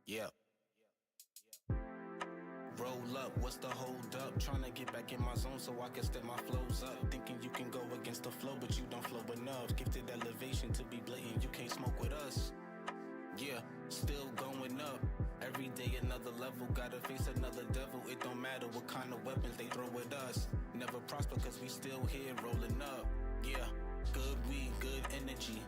Yeah. Roll up, what's the hold up? Tryna get back in my zone so I can step my flows up. Thinking you can go against the flow, but you don't flow enough. Gifted elevation to be blatant, you can't smoke with us. Yeah, still going up. Every day another level, gotta face another devil. It don't matter what kind of weapons they throw at us. Never prosper cause we still here rolling up. Yeah, good weed, good energy.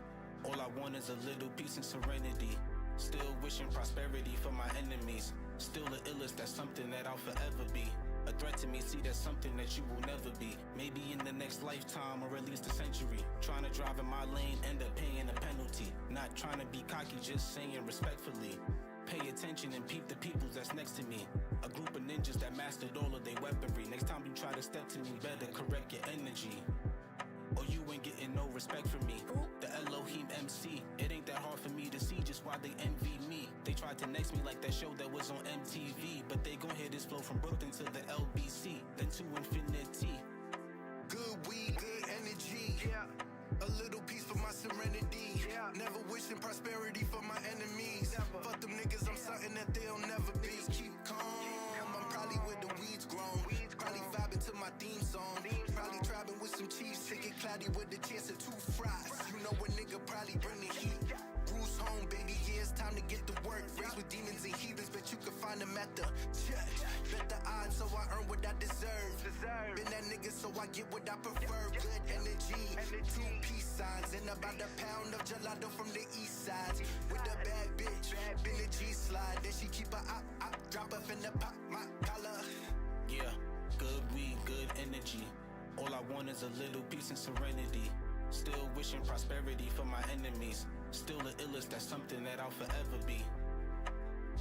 All I want is a little peace and serenity. Still wishing prosperity for my enemies. Still the illest, that's something that I'll forever be. A threat to me, see that's something that you will never be. Maybe in the next lifetime or at least a century. Trying to drive in my lane, end up paying a penalty. Not trying to be cocky, just saying respectfully. Pay attention and peep the peoples that's next to me. A group of ninjas that mastered all of their weaponry. Next time you try to step to me, better correct your energy. Or you ain't getting no respect from me. The Elohim MC. It ain't that hard for me to see just why they envy me. They tried to next me like that show that was on MTV. But they gon' hear this flow from Brooklyn to the LBC. Then to infinity. Good weed, good energy. Yeah. A little peace for my serenity. Yeah. Never wishing prosperity for my enemies. Never. Fuck them niggas, I'm something that they'll never be. Keep calm. I'm probably where the weeds grown. Probably vibing to my theme song. Probably trapping with some cheese, chicken cloudy with the chance of 2 fries. You know a nigga probably bring the heat. Bruce home, baby, yeah, it's time to get to work. Raised with demons and heathens, but you can find them at the church. Bet the odds, so I earn what I deserve. Been that nigga, so I get what I prefer. Good energy, 2 peace signs, and about a pound of gelato from the east side. With a bad bitch, been a G-slide. Then she keep her op, drop her finna pop my collar. Yeah, good weed, good energy. All I want is a little peace and serenity. Still wishing prosperity for my enemies. Still the illest, that's something that I'll forever be.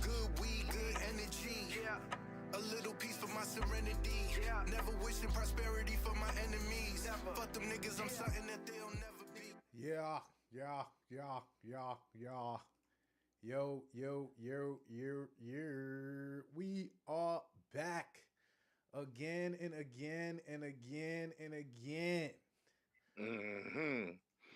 Good weed, good energy. Yeah. A little peace for my serenity. Yeah. Never wishing prosperity for my enemies. Never. Fuck them niggas, I'm something that they'll never be. Yeah. Yo. We are back again and again.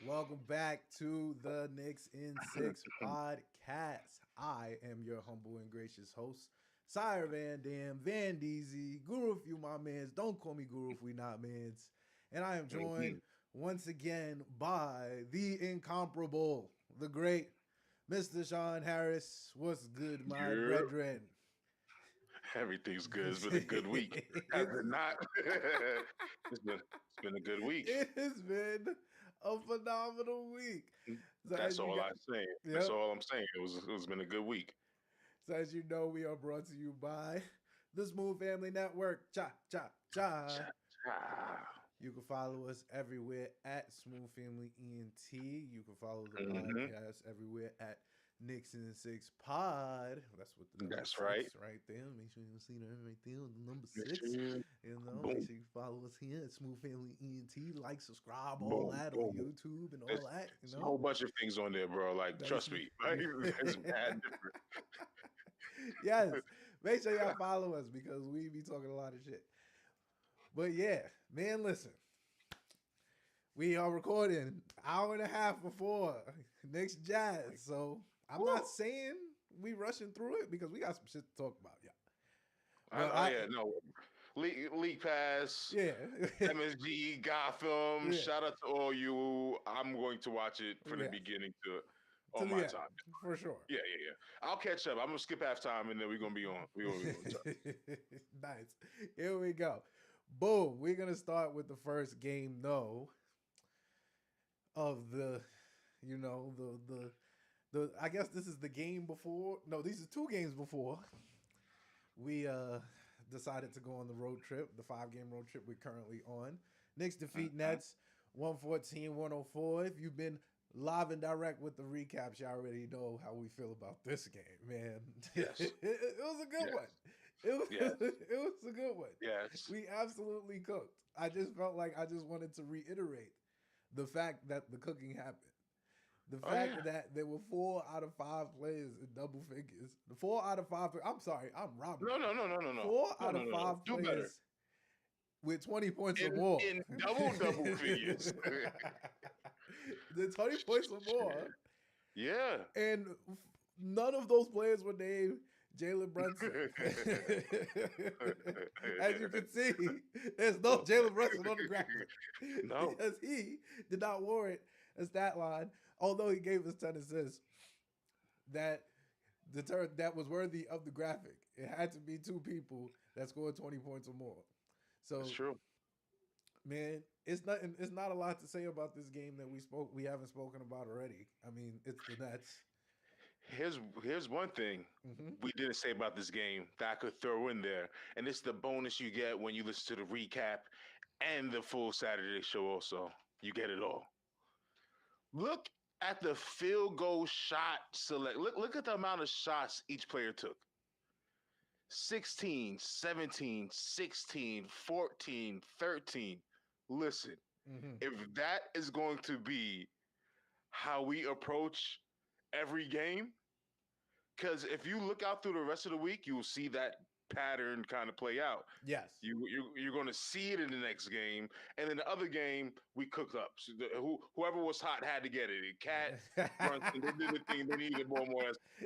Welcome back to the Knicks in 6 podcast. I am your humble and gracious host, Sire Van Dam, Van Deezy, Guru if you my mans. Don't call me Guru if we not mans. And I am joined once again by the incomparable, the great Mr. Sean Harris. What's good, my brethren? Everything's good. It's been a good week. Has it not? It's been a good week. It has been a phenomenal week. So That's all I'm saying. Yep. That's all I'm saying. It's been a good week. So as you know, we are brought to you by the Smooth Family Network. Cha. You can follow us everywhere at Smooth Family ENT. You can follow the podcast everywhere at Knicks in 6 Pod. That's what the number That's 6 right there. Make sure you see that right there on the number 6. You know, make sure you follow us here at Smooth Family ENT. Like, subscribe, all that on YouTube and all that. You know, a whole bunch of things on there, bro. Like, trust me, it's bad different. Yes, make sure y'all follow us because we be talking a lot of shit. But yeah, man, listen. We are recording an hour and a half before Knicks Jazz, so I'm not saying we rushing through it because we got some shit to talk about, yeah. League Pass, MSG, Gotham. Shout out to all you. I'm going to watch it from the beginning to my time. For sure. Yeah. I'll catch up. I'm gonna skip halftime and then we're gonna be on. Nice. Here we go. Boom. We're gonna start with the first game, though. Of the I guess this is the game before. No, these are 2 games before we decided to go on the road trip, the 5-game road trip we're currently on. Knicks defeat Nets 114-104. If you've been live and direct with the recaps, you already know how we feel about this game, man. Yes. it was a good one. It was a good one. Yes. We absolutely cooked. I just felt like I just wanted to reiterate the fact that the cooking happened. The fact that there were 4 out of 5 players in double figures. The 4 out of 5. I'm sorry, I'm robbing. No. 4 out of 5 players with 20 points or more. In double figures. The 20 points or more. Yeah. And none of those players were named Jalen Brunson. As you can see, there's no Jalen Brunson on the graphic. No. Because he did not warrant a stat line, although he gave us 10 assists that was worthy of the graphic. It had to be two people that scored 20 points or more. So that's true. Man, it's not a lot to say about this game that we haven't spoken about already. I mean, it's the Nets. Here's one thing we didn't say about this game that I could throw in there, and it's the bonus you get when you listen to the recap and the full Saturday show also. You get it all. Look at the field goal shot select. Look at the amount of shots each player took. 16, 17, 16, 14, 13. Listen, if that is going to be how we approach every game, because if you look out through the rest of the week, you will see that pattern kind of play out. Yes. You're going to see it in the next game. And then the other game, we cooked up. So whoever was hot had to get it. Cat, Brunson, they did the thing. They needed more.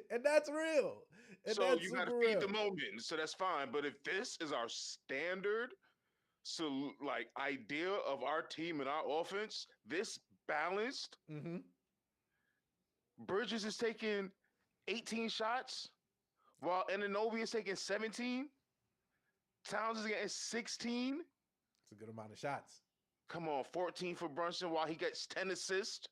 And that's real. And so that's you got to feed the moment. So that's fine. But if this is our standard, so like idea of our team and our offense, this balanced, Bridges is taking 18 shots, while Anunoby is taking 17. Towns is getting 16. It's a good amount of shots. Come on, 14 for Brunson while he gets 10 assists.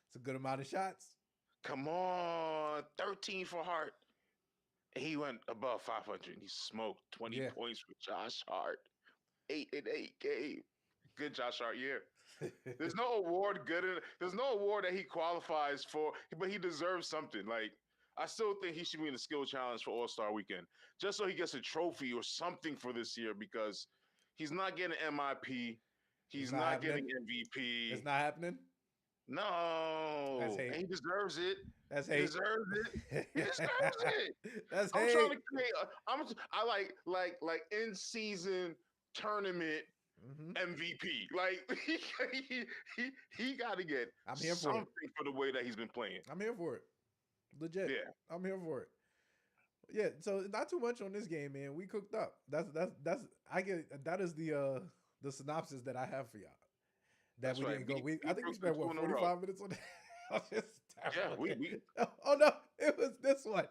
It's a good amount of shots. Come on, 13 for Hart. He went above 500. He smoked 20 points for Josh Hart. 8-8 game. Good Josh Hart year. There's no award there's no award that he qualifies for, but he deserves something. Like, I still think he should be in the skill challenge for All-Star Weekend, just so he gets a trophy or something for this year, because he's not getting MIP. He's not getting MVP. It's not happening? No. That's hate. And he deserves it. That's hate. He deserves it. He deserves it. That's I'm hate. trying to create. I like in season tournament MVP. Like he got to get something for the way that he's been playing. I'm here for it. Legit. Yeah, I'm here for it. Yeah. So not too much on this game, man. We cooked up. That's that is the synopsis that I have for y'all. That that's we right. didn't go. I think we spent 45 minutes on that. Yeah, we Oh no, it was this one.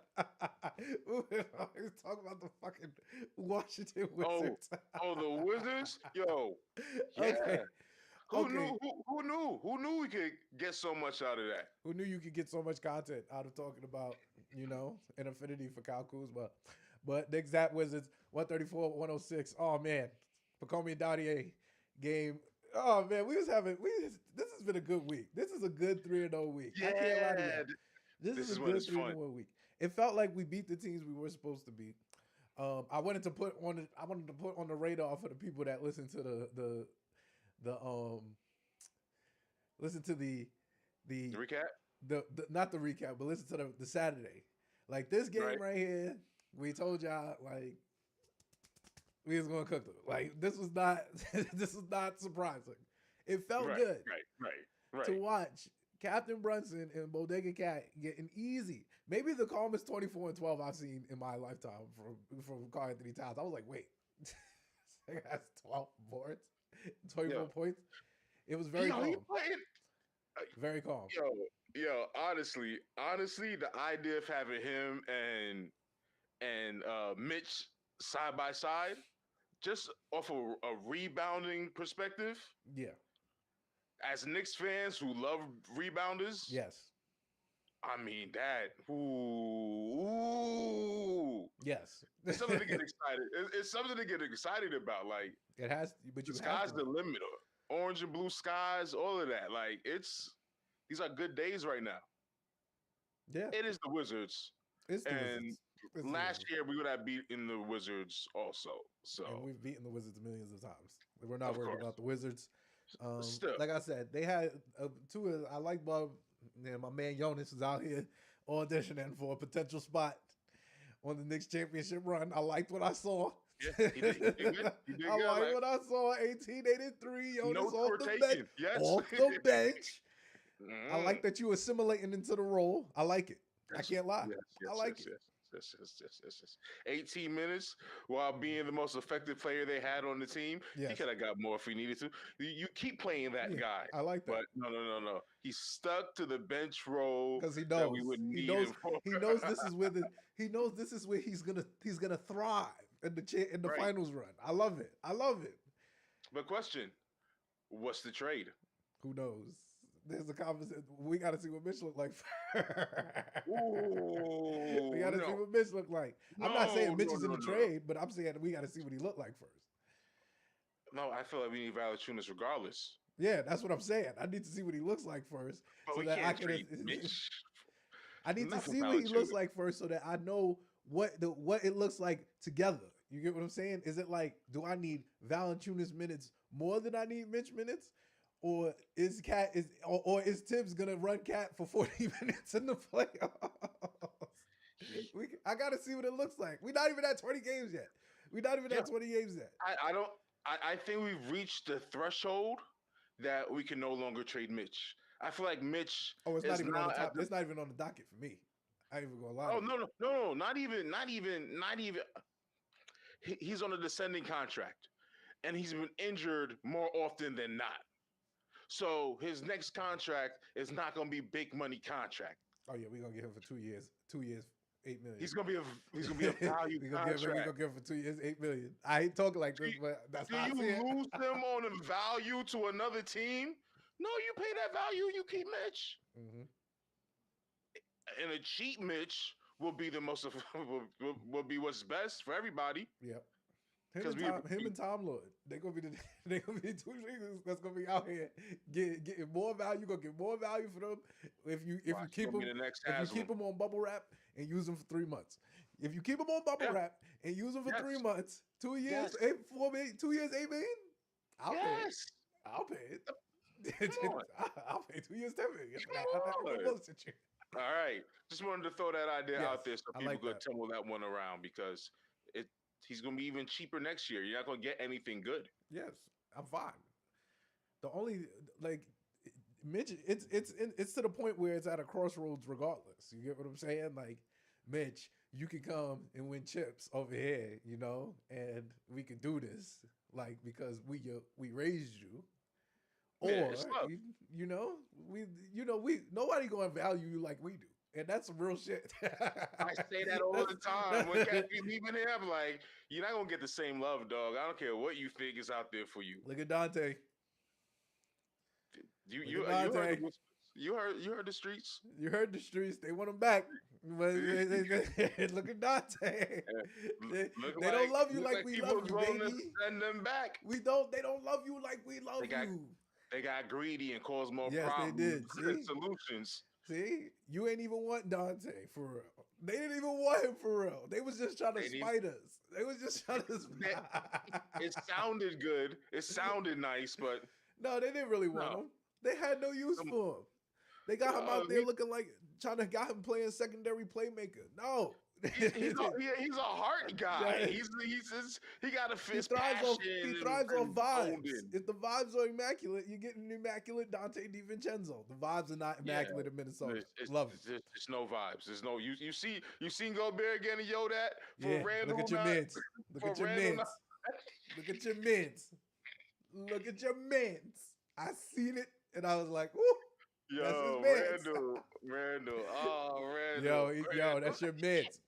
We was talking about the fucking Washington Wizards. Oh, the Wizards, yo, yeah. Okay. Who knew we could get so much out of that? Who knew you could get so much content out of talking about, an affinity for Kyle Kuzma? But the exact Wizards, 134-106. Oh man, Pacome and Dadier game. Oh man, this has been a good week. This is a good 3-0 week. Yeah, I can't lie to you. This is a good 3-0 week. It felt like we beat the teams we were supposed to beat. I wanted to put on the radar for the people that listen to the recap. The not the recap, but listen to the Saturday. Like this game right here, we told y'all like we was gonna cook them. Like this was not surprising. It felt good. Right. To watch Captain Brunson and Bodega Cat getting easy. Maybe the calmest 24-12 I've seen in my lifetime from Karl Anthony Towns. I was like, wait, that's 12 boards, 24 points. It was very calm. Very calm. Yo, honestly, the idea of having him and Mitch side by side, just off a rebounding perspective. Yeah. As Knicks fans who love rebounders. Yes. I mean that. Ooh. Yes. It's something to get excited. It's something to get excited about. Like it has, but the sky's the limit. Orange and blue skies, all of that. Like these are good days right now. Yeah. It is the Wizards. It's the Wizards. Last year we would have beaten the Wizards also. So and we've beaten the Wizards millions of times. We're not worried about the Wizards. Like I said, they had two. I like Bob. Yeah, my man Jonas is out here auditioning for a potential spot on the Knicks championship run. I liked what I saw. Yeah, he did good. He did I good. like Like, what I saw. 1883. Jonas notes off were the bench. taken. Yes. Off the bench. I like Mm. that you assimilating into the role. I like it. I Yes, can't lie. yes, I yes, like yes, it. yes. 18 minutes while being the most effective player they had on the team. He Yes. could have got more if he needed to. You keep playing that Yeah, guy. I like that. But no. He stuck to the bench role Because he that knows. we would He need knows him for. he knows this is where he knows this is where he's gonna thrive in the Right. finals run. I love it. I love it. But question, what's the trade? Who knows? There's a conversation. We got to see what Mitch look like. Ooh, We got to see no. what Mitch look like. I'm not saying Mitch is in the trade, but I'm saying we got to see what he look like first. No, I feel like we need Valanciunas regardless. Yeah, that's what I'm saying. I need to see what he looks like first, But so we that I can't can. trade Mitch. I need to Not for see what he looks Valanciunas. like first, so that I know what it looks like together. You get what I'm saying? Is it like, do I need Valanciunas minutes more than I need Mitch minutes, or is Tibbs gonna run Cat for 40 minutes in the playoffs? I gotta see what it looks like. We're not even at 20 games yet. We're not even Yeah. at 20 games yet. I don't. I think we've reached the threshold that we can no longer trade Mitch. I feel like Mitch Oh, it's is not even on now the at top. the. It's not even on the docket for me. I ain't even gonna lie. Oh to you. no! Not even. He's on a descending contract, and he's been injured more often than not. So his next contract is not going to be big money contract. Oh yeah, we're gonna get him for 2 years. 2 years, $8 million. He's going to be a value we contract. gonna give him for 2 years, $8 million. I ain't talking like this, but that's Do how I you see it. lose them on a value to another team? No, you pay that value, you keep Mitch. Mhm. And a cheap Mitch will be the most will be what's best for everybody. Yep. Because Him and Tom Lord, they gonna be two niggas that's gonna be out here getting more value. You gonna get more value for them if you keep them on bubble wrap and use them for 3 months. If you keep them on bubble wrap and use them for 3 months, 2 years, 2 years, $8 million. I'll pay it. I'll pay it. I'll pay 2 years, $10 million. I'm not gonna bullshit you. All right, just wanted to throw that idea out there so I people like could that. tumble that one around because he's going to be even cheaper next year. You're not going to get anything good. Yes, I'm fine. The only Mitch, it's to the point where it's at a crossroads regardless. You get what I'm saying? Like, Mitch, you can come and win chips over here, and we can do this, like, because we raised you. Or we nobody gonna value you like we do, and that's some real shit. I say that all the time. When cats be leaving here, I'm like, you're not gonna get the same love, dog. I don't care what you think is out there for you. Look at Dante. You heard the streets. You heard the streets. They want him back. But look at Dante. They don't love you like we love you, baby. Send them back. We don't. They don't love you like we love you. They got greedy and caused more yes, problems. They did. See? Solutions. See, you ain't even want Dante for real. They didn't even want him for real. They was just trying to spite us. They was just trying to spite. It sounded good. It sounded nice, but no, they didn't really want him. They had no use for him. They got him out there looking like got him playing secondary playmaker. No. He's a heart guy. Yeah. He got a fist. He thrives off vibes. If the vibes are immaculate, you get an immaculate Dante DiVincenzo. The vibes are not immaculate in Minnesota. Love it. There's no vibes. There's no you seen Gobert again and yo that for Randall. Look at your mints. Look at your mints. Look at your mints. Look at your mints. I seen it and I was like, ooh. Yo, Randall. Oh, Randall. Yo, that's your mids.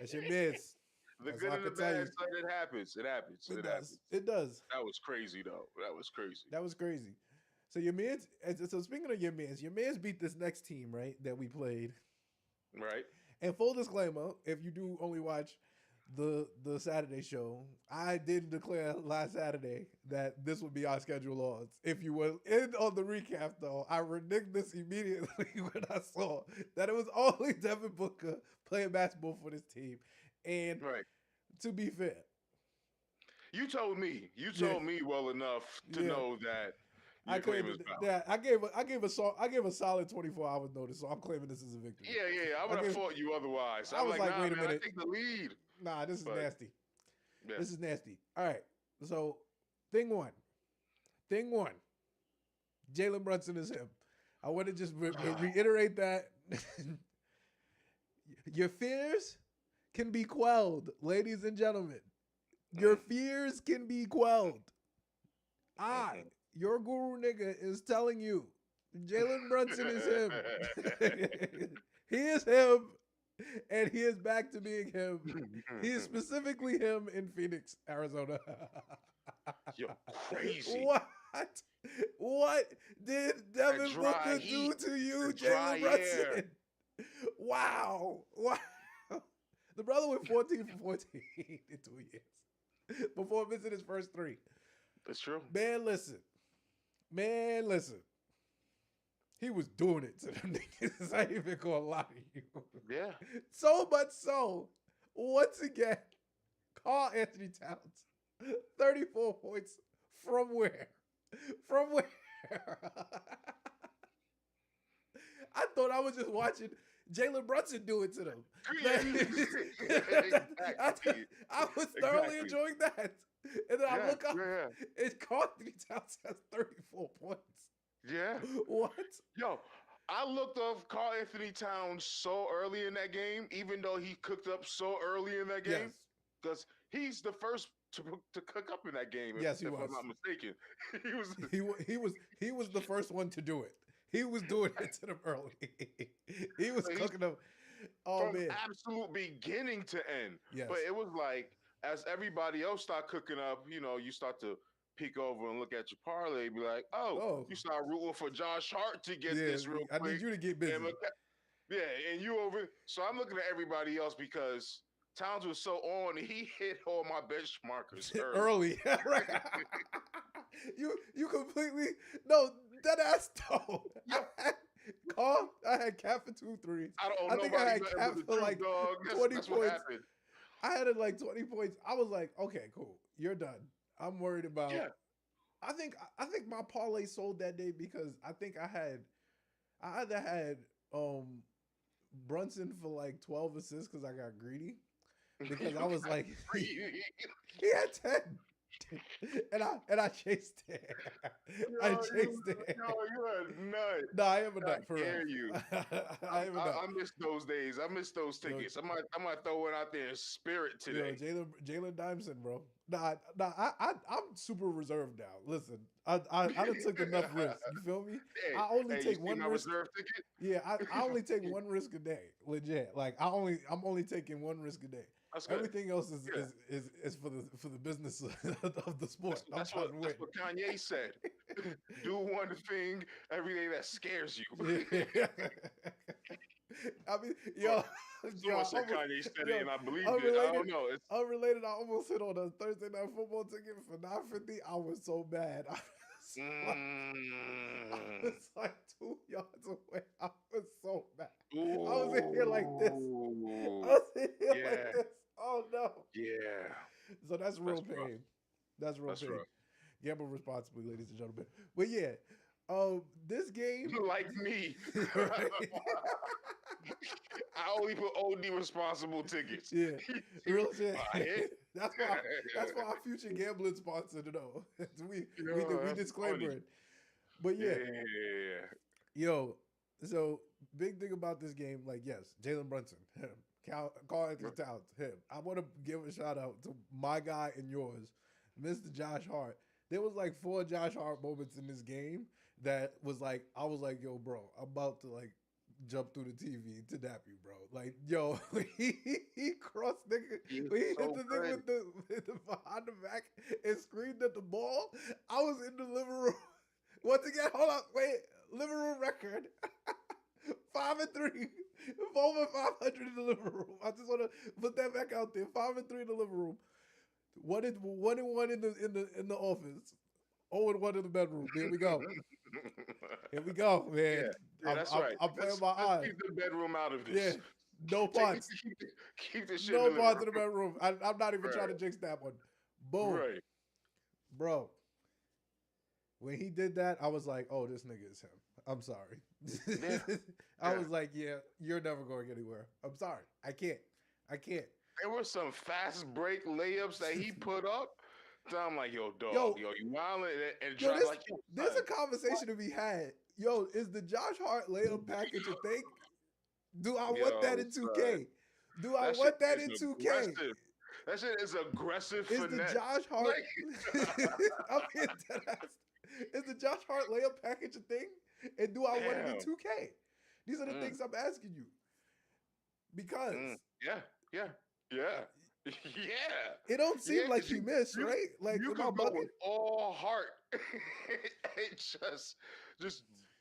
That's your mids. The good and the bad side, it happens. It happens. It does. That was crazy, though. That was crazy. So your mids, so speaking of your mids beat this next team, right, that we played. Right. And full disclaimer, if you do only watch the Saturday show, I did declare last Saturday that this would be our schedule odds. If you were in on the recap, though, I reneged this immediately when I saw that it was only Devin Booker playing basketball for this team. And to be fair, you told me well enough to know that I gave a solid 24 hours notice, so I'm claiming this is a victory. Yeah. I would have fought you otherwise. I was like, nah, wait a minute. I take the lead. Nah, this is nasty. Yeah. This is nasty. All right. So, thing one. Jalen Brunson is him. I want to just reiterate that. Your fears can be quelled, ladies and gentlemen. Your fears can be quelled. Your guru nigga, is telling you, Jalen Brunson is him. He is him, and he is back to being him. He is specifically him in Phoenix, Arizona. You're crazy. What did Devin Booker do to you, Jalen Brunson? Wow. The brother went 14 for 14 in 2 years before missing his first three. That's true. Man, listen. He was doing it to them niggas. I ain't even gonna lie to you. Yeah. So much so, once again, Karl Anthony Towns, 34 points from where? I thought I was just watching Jalen Brunson do it to them. I was thoroughly enjoying that. And then I look up, and Karl Anthony Towns has 34 points. Yeah. What? Yo, I looked off Karl Anthony Towns so early in that game, even though he cooked up so early in that game, because he's the first to cook up in that game. Yes, if I'm not mistaken. He was the first one to do it. He was doing it to them early. He was cooking them. Oh, from man. absolute beginning to end. Yes. But it was like, as everybody else start cooking up, you start to peek over and look at your parlay, be like, you start rooting for Josh Hart to get this real quick. I need you to get busy. And you over. So I'm looking at everybody else because Towns was so on, he hit all my benchmarkers early. Right. You completely dead ass though. Karl, I had Cat for 2 threes. I think I had Cat for like 20 points. I had it like 20 points. I was like, okay, cool. You're done. I'm worried about. Yeah. I think my parlay sold that day because I think I either had Brunson for like 12 assists because I got greedy. Because I was like, he had 10. and I chased it. I chased it. No, you're a nut. No, I am a nut for real. You. I am a nut. I miss those days. I miss those tickets. I might throw it out there in spirit today. Jalen Dimeson, bro. I'm super reserved now. Listen, I done took enough risks. You feel me? Hey, I only take one risk. Reserve ticket? Yeah, I only take one risk a day. Legit. Like I'm only taking one risk a day. Everything else is for the business of the sport. That's what Kanye said. Do one thing every day that scares you. I mean, yo, said Kanye said it, and I believed it. I don't know. It's unrelated. I almost hit on a Thursday night football ticket for $9.50. I was so bad. I was like 2 yards away. I was so bad. Ooh. I was in here like this. Like this. Oh no. Yeah. So that's real pain. That's real pain. Rough. Gamble responsibly, ladies and gentlemen. But yeah, this game, like me, I only put OD responsible tickets. Yeah, real shit. That's why our future gambling sponsor to know. we disclaimer it. But yeah, yo. So big thing about this game, like yes, Jalen Brunson, him. Karl Anthony Towns, him. I want to give a shout out to my guy and yours, Mr. Josh Hart. There was like 4 Josh Hart moments in this game that was like, I was like, yo, bro, I'm about to like jump through the TV to dap you, bro. Like, yo, he crossed nigga. He hit the thing with the behind the back and screamed at the ball. I was in the living room. Once again, hold up, wait, living room record. 5-3. Over 500 in the living room. I just want to put that back out there. 5-3 in the living room. 1-1 in the office. 0-1 in the bedroom. Here we go. Here we go, man. Yeah, that's right. I'm playing my eyes. Keep the bedroom out of this. Yeah. No parts. Keep the shit no in the parts in the bedroom. I'm not even trying to jinx that one. Boom. Right. Bro. When he did that, I was like, oh, this nigga is him. I'm sorry. I was like, yeah, you're never going anywhere. I'm sorry. I can't. there were some fast break layups that he put up. So I'm like, yo, dog, Yo. you wilding and Yo, trying like, yo, there's son, a conversation to be had. Yo, is the Josh Hart layup package a thing? Do I want that yo, in son, 2K? Do I that shit want that is in 2K? aggressive. That shit is aggressive Is the finesse. Josh Hart? Like, I'm being dead ass. Is the Josh Hart layup package a thing? And do I want it in damn. 2K? These are the things I'm asking you. Because Yeah, yeah, yeah, yeah. it don't seem Yeah, like 'cause he missed, right? Like, you am I could go bugging? with all heart and just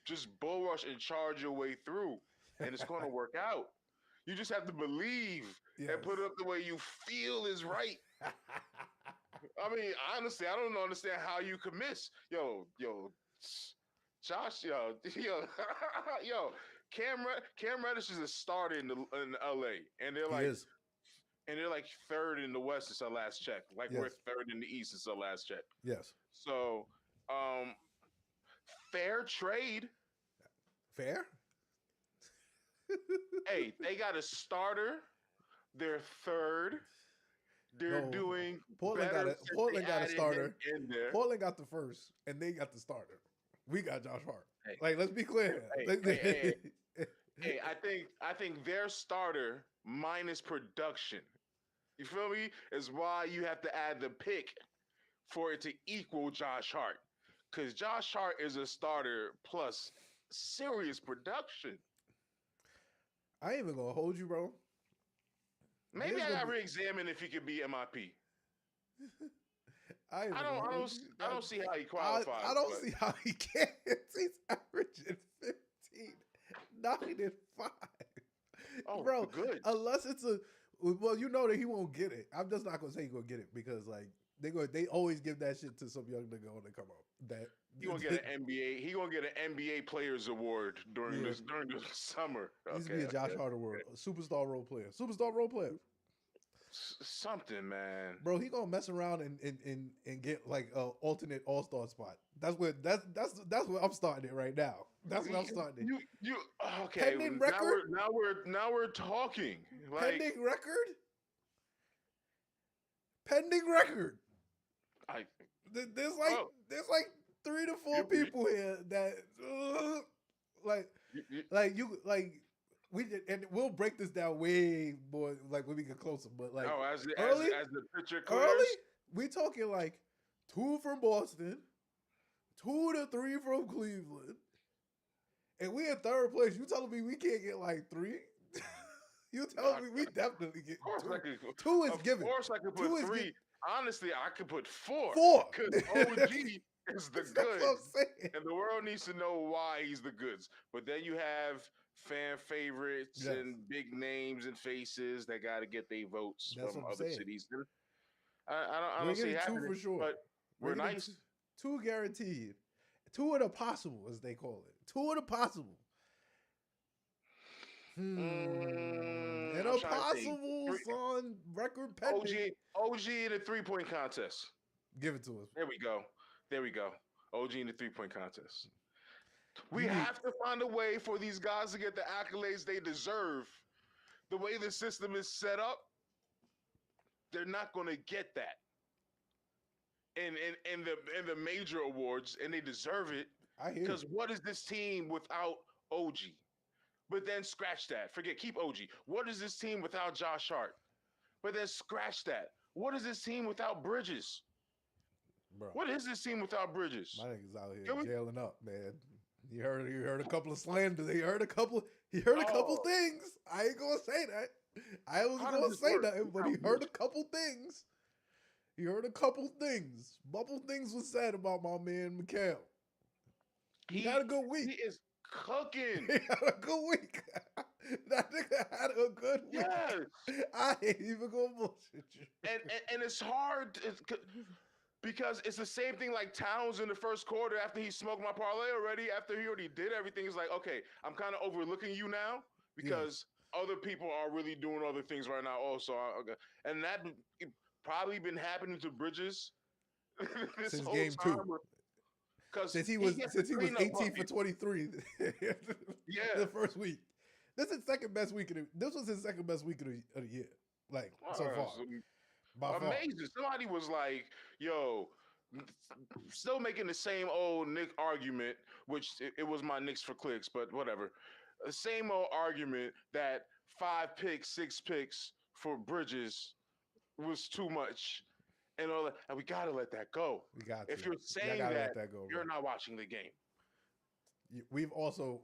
just bull rush and charge your way through, and it's going to work out. You just have to believe and put it up the way you feel is right. I mean, honestly, I don't understand how you could miss. Yo, Josh, yo, Cam Reddish is a starter in LA, and they're He like, is. third in the West since our last check. Like we're Yes. third in the East since our last check. Yes. So, fair trade. Fair? Hey, they got a starter. They're third. They're No, doing Portland better got a since Portland they got a added starter. him in there. Portland got the first, and they got the starter. We got Josh Hart. Hey. Like, let's be clear. Hey, I think their starter minus production, you feel me, is why you have to add the pick for it to equal Josh Hart. Because Josh Hart is a starter plus serious production. I ain't even gonna hold you, bro. Maybe There's I gonna gotta be- re-examine if he could be MIP. I don't see how he qualifies. I don't but- see how he can't. He's averaging 15, 9, and 5. Oh, Bro, good. unless it's a well, you know that he won't get it. I'm just not gonna say he's gonna get it because like they always give that shit to some young nigga when they come up. That He gonna get an NBA. He gonna get an NBA Players Award during Yeah. during the summer. needs to be a Josh Hart award, a superstar role player, Something, man. Bro, he gonna mess around and get like a alternate all-star spot. That's what I'm starting it right now. That's what I'm starting it. You okay? Pending record? Now we're talking. Like Pending record. Pending record. I There's Oh. like 3 to 4 people here that we'll break this down way more like when we get closer. But like as the picture clears. early, we talking like 2 from Boston, 2 to 3 from Cleveland, and we in third place. You telling me we can't get like 3? You telling me we definitely get 2? 2 is given. Of course, I could put 2 is 3. given. Honestly, I could put 4. 4. Because OG is the That's what I'm goods, saying. and the world needs to know why he's the goods. But then you have fan favorites Yes. and big names and faces that got to get their votes That's from what I'm other saying. cities. I We're don't see getting 2 happening, for sure. but we're getting nice. 2 guaranteed. 2 of the possible, as they call it. 2 of the possible. And I'm a trying to think. possible son record pending. OG in the 3-point contest. Give it to us. There we go. OG in the 3-point contest. We You need- have to find a way for these guys to get the accolades they deserve. The way the system is set up, they're not going to get that in the major awards, and they deserve it. I hear Because you. what is this team without OG? But then scratch that. Keep OG. What is this team without Josh Hart? But then scratch that. What is this team without Bridges? Bro, What is this team without Bridges? my niggas out here Can we- jailing up, man. You heard a couple of slanders. He heard a couple things. I ain't gonna say that. I wasn't How does gonna this say work? nothing, but he heard a couple things. Bubble things was said about my man Mikal. He had a good week. He is cooking. He had a good week. That nigga had a good week. Yes. I ain't even gonna bullshit you. And it's hard because it's the same thing like Towns in the first quarter after he smoked my parlay already. After he already did everything, he's like, okay, I'm kind of overlooking you now because other people are really doing other things right now. Also, and that probably been happening to Bridges this Since whole game time. 2. Because Since he was 18 for 23 Yeah. the first week. This was his second best week of the year. like so far. By far. Amazing. Somebody was like, "Yo." Still making the same old Nick argument, which it was my Knicks for clicks, but whatever. The same old argument that 5 picks, 6 picks for Bridges was too much, and all that, and we gotta let that go. We got If to. you're saying gotta that, let that go, you're bro. not watching the game. We've also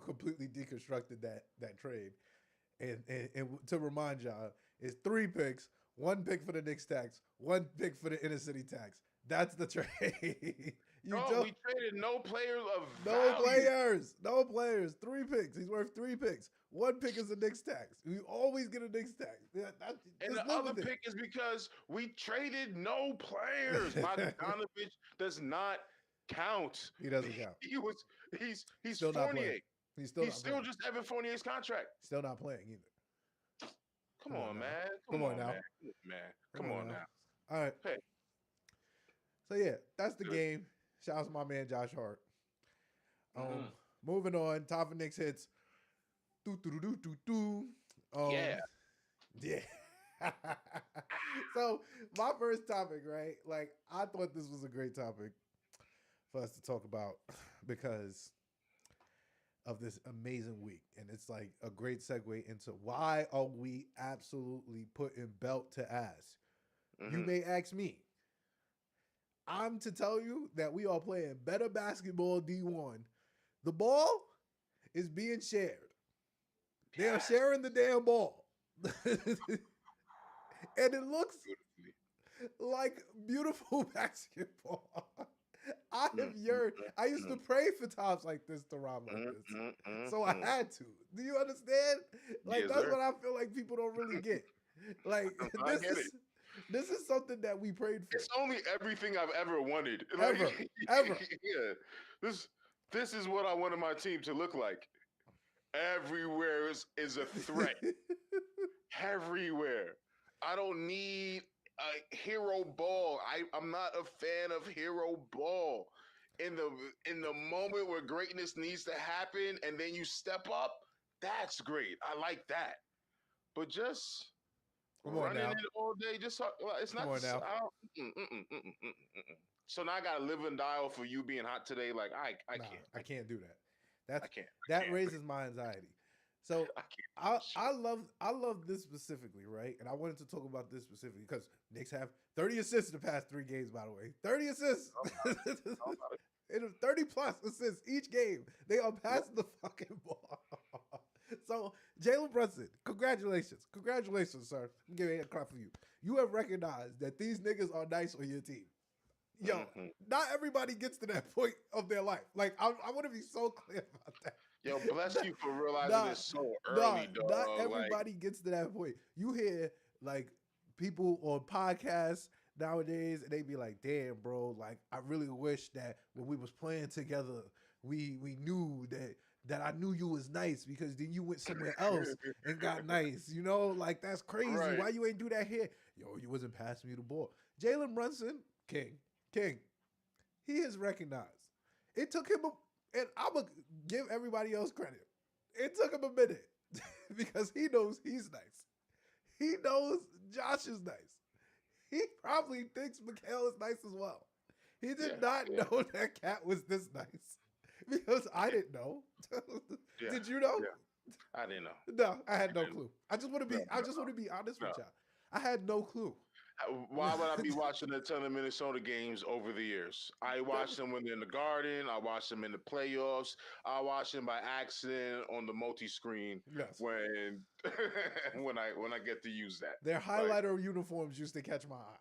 completely deconstructed that trade, and to remind y'all, it's 3 picks, 1 pick for the Knicks tax, 1 pick for the inner city tax. That's the trade. We traded no players of no players. 3 picks. He's worth 3 picks. 1 pick is a Knicks tax. We always get a Knicks tax. And the other pick is because we traded no players. Bogdanovich does not count. He doesn't count. He's still Fournier. Not playing. He's still just Evan Fournier's contract. Still not playing either. Come on, man. Come on now. Come on now. All right. Hey. So yeah, that's the game. Shout out to my man Josh Hart. Moving on, top of Knicks hits. Yeah. So my first topic, right? Like I thought this was a great topic for us to talk about because of this amazing week, and it's like a great segue into why are we absolutely putting belt to ass. You may ask me. I'm to tell you that we are playing better basketball D1. The ball is being shared. They are sharing the damn ball. And it looks like beautiful basketball. I used to pray for times like this to rhyme like this. So I had to. Do you understand? Like, that's what I feel like people don't really get. Like, this is something that we prayed for. It's only everything I've ever wanted. Ever. Yeah. This is what I wanted my team to look like. Everywhere is a threat. Everywhere. I don't need a hero ball. I'm not a fan of hero ball. In the moment where greatness needs to happen and then you step up, that's great. I like that. But just running it all day, it's not. Come on now. So now I gotta live and die for you being hot today. Like I can't. I can't do that. I can't. That raises my anxiety. So I love this specifically, right? And I wanted to talk about this specifically because Knicks have 30 assists the past 3 games, by the way. 30 assists. 30 plus assists each game. They are passing the fucking ball. So, Jalen Brunson, congratulations. Congratulations, sir. I'm giving a clap for you. You have recognized that these niggas are nice on your team. Yo, not everybody gets to that point of their life. Like, I want to be so clear about that. Yo, bless you for realizing this so early, dog. Not everybody gets to that point. You hear, like, people on podcasts nowadays, and they be like, damn, bro, like, I really wish that when we was playing together, we knew that I knew you was nice because then you went somewhere else and got nice. You know, like, that's crazy. Right. Why you ain't do that here? Yo, you wasn't passing me the ball. Jalen Brunson, King, he is recognized. It took him, and I'm going to give everybody else credit. It took him a minute because he knows he's nice. He knows Josh is nice. He probably thinks Mikhail is nice as well. He did not know that Cat was this nice. Because I didn't know. Did you know? Yeah. I didn't know. No, I had no clue. I just want to be honest with y'all. I had no clue. Why would I be watching a ton of Minnesota games over the years? I watched them when they're in the Garden. I watched them in the playoffs. I watched them by accident on the multi-screen when I get to use that. Their highlighter uniforms used to catch my eye.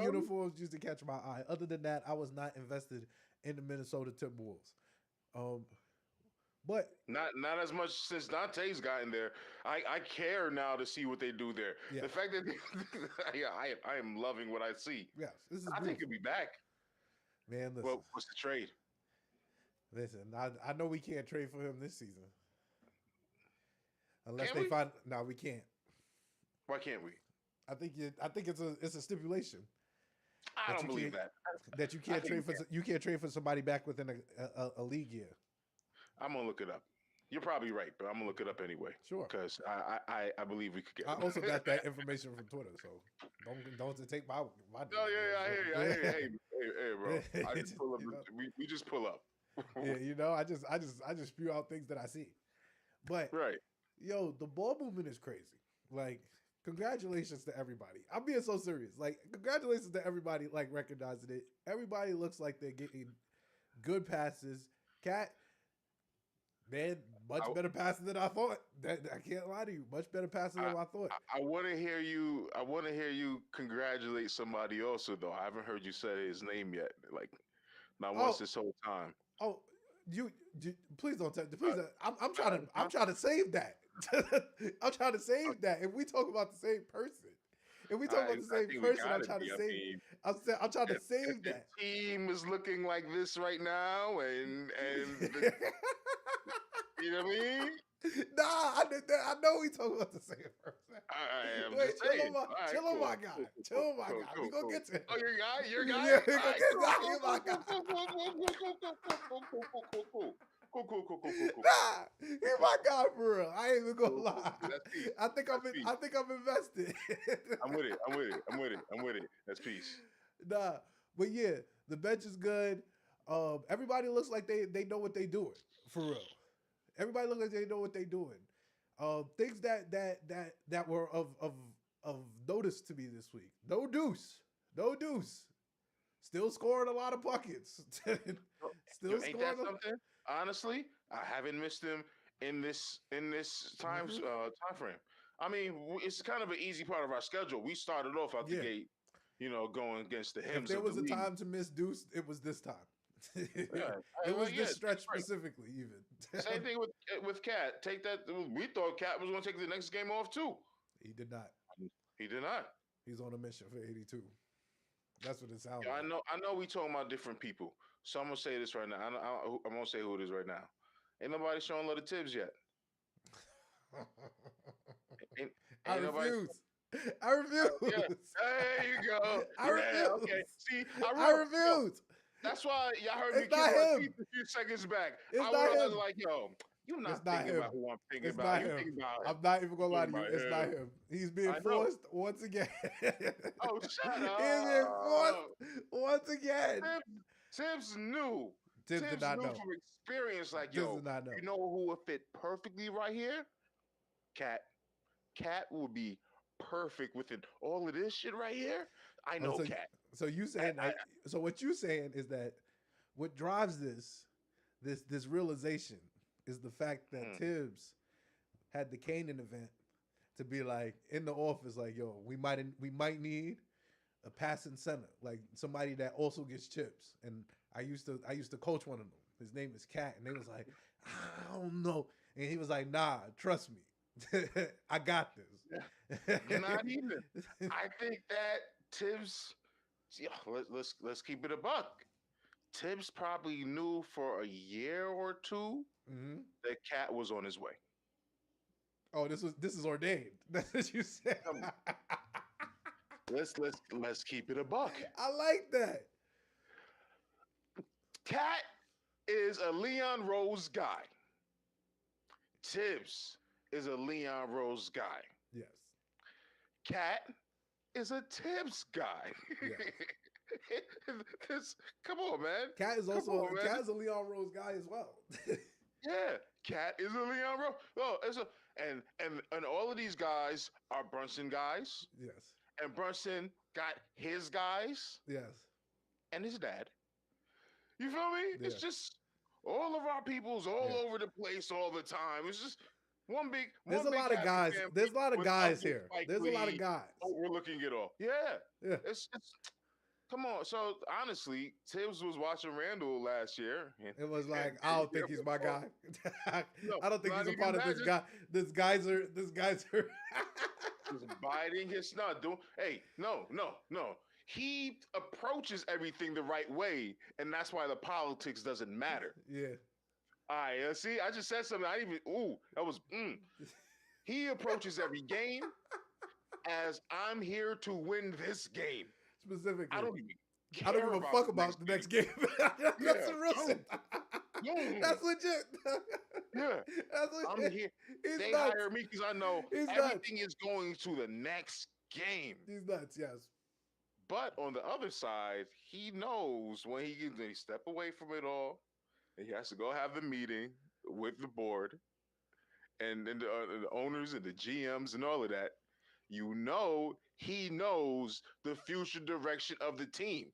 Uniforms used to catch my eye. Other than that, I was not invested in the Minnesota Timberwolves. But not as much since Dante's gotten there. I care now to see what they do there. Yeah. The fact that I am loving what I see. Yes, this is. I think he'll be back. Man, listen. What's the trade? Listen, I know we can't trade for him this season. Unless they find. No, we can't. Why can't we? I think it's a stipulation. I don't believe that. That you can't trade for somebody back within a league year. I'm gonna look it up. You're probably right, but I'm gonna look it up anyway. Sure. Because I believe we could get. I him. also got that information from Twitter, so don't take my No, yeah, I hear you. I hear you. Hey, bro. I just pull up. You know? We just pull up. Yeah, you know, I just spew out things that I see. But Right. yo, the ball movement is crazy. Like, congratulations to everybody. I'm being so serious. Like, congratulations to everybody, like, recognizing it. Everybody looks like they're getting good passes. Cat, man, much better passes than I thought. I can't lie to you. Much better passes than I thought. I want to hear you. I want to hear you congratulate somebody also, though. I haven't heard you say his name yet. Like, not once this whole time. Oh, you please don't tell. Please, I'm trying to save that. I'm trying to save that. If we talk about the same person, I'm trying to save. I'm trying to save that. The team is looking like this right now, and you know what I mean? Nah, I know we talking about the same person. Wait, chill on my guy. Chill on my guy. We gonna get to him. Oh, your guy? Yeah, we gonna get to him. He's my guy. Cool. Nah, he's my guy for real. I ain't even gonna lie. I think I'm invested. I'm with it. That's peace. Nah, but yeah, the bench is good. Everybody looks like they know what they doing for real. Everybody looks like they know what they doing. Things that were of notice to me this week. No Deuce. Still scoring a lot of buckets. Ain't that something? Honestly, I haven't missed him in this time frame. I mean, it's kind of an easy part of our schedule. We started off out the gate, going against the hymns. If there was a time to miss Deuce, it was this time. It was this stretch specifically, even. Same thing with Cat. Take that. We thought Cat was going to take the next game off too. He did not. He's on a mission for 82. That's what it sounds like. I know we talking about different people. So I'm going to say this right now. I'm going to say who it is right now. Ain't nobody showing love to Tibbs yet. I refuse. I refuse. Yeah. There you go. I refuse. Okay. See, I refuse. That's why y'all heard me kick my teeth a few seconds back. It's I not was him. like, yo, you're not thinking about who I'm thinking It's about. not You're him. thinking about I'm not even gonna lie to you. It's not him. He's being forced once again. Oh, shut up. He's being forced once again. Tibbs knew. Tibbs did not know. From experience, like, Tibbs yo, did not know. You know who would fit perfectly right here? Cat. Cat would be perfect within all of this shit right here. I know Cat. So you saying so what you saying is that what drives this realization is the fact that Tibbs had the Canaan event to be like in the office, like, yo, we might need a passing center, like somebody that also gets chips. And I used to coach one of them. His name is Cat, and they was like, I don't know, and he was like, nah, trust me, I got this. Not even. I think that Tibbs. Let's keep it a buck. Tibbs probably knew for a year or two that Cat was on his way. Oh, this is ordained. That's what you said. Let's keep it a buck. I like that. Cat is a Leon Rose guy. Tibbs is a Leon Rose guy. Yes. Cat is a Tibbs guy. Yes. Come on, man. Cat is also Cat is a Leon Rose guy as well. Yeah, Cat is a Leon Rose. Oh, and all of these guys are Brunson guys. Yes. And Brunson got his guys. Yes. And his dad. You feel me? Yeah. It's just all of our people's all over the place all the time. It's just one big. There's a lot of guys. There's a lot of guys here. There's a lot of guys. We're looking it all. Yeah. Yeah. It's come on. So honestly, Tibbs was watching Randall last year. It was like, I don't think he's my guy. I don't think he's a part of this guy. This guys are. He's biting his snot. No. He approaches everything the right way, and that's why the politics doesn't matter. Yeah. All right. See, I just said something. I didn't even. That was. He approaches every game as I'm here to win this game. Specifically, I don't even give a fuck about the next game. That's the real shit. That's legit. Yeah, I'm here. He's They nuts. hire me because I know He's nuts. everything is going to the next game. He's nuts. Yes. But on the other side, he knows when he can step away from it all, and he has to go have the meeting with the board and the owners and the GMs and all of that. You know, he knows the future direction of the team.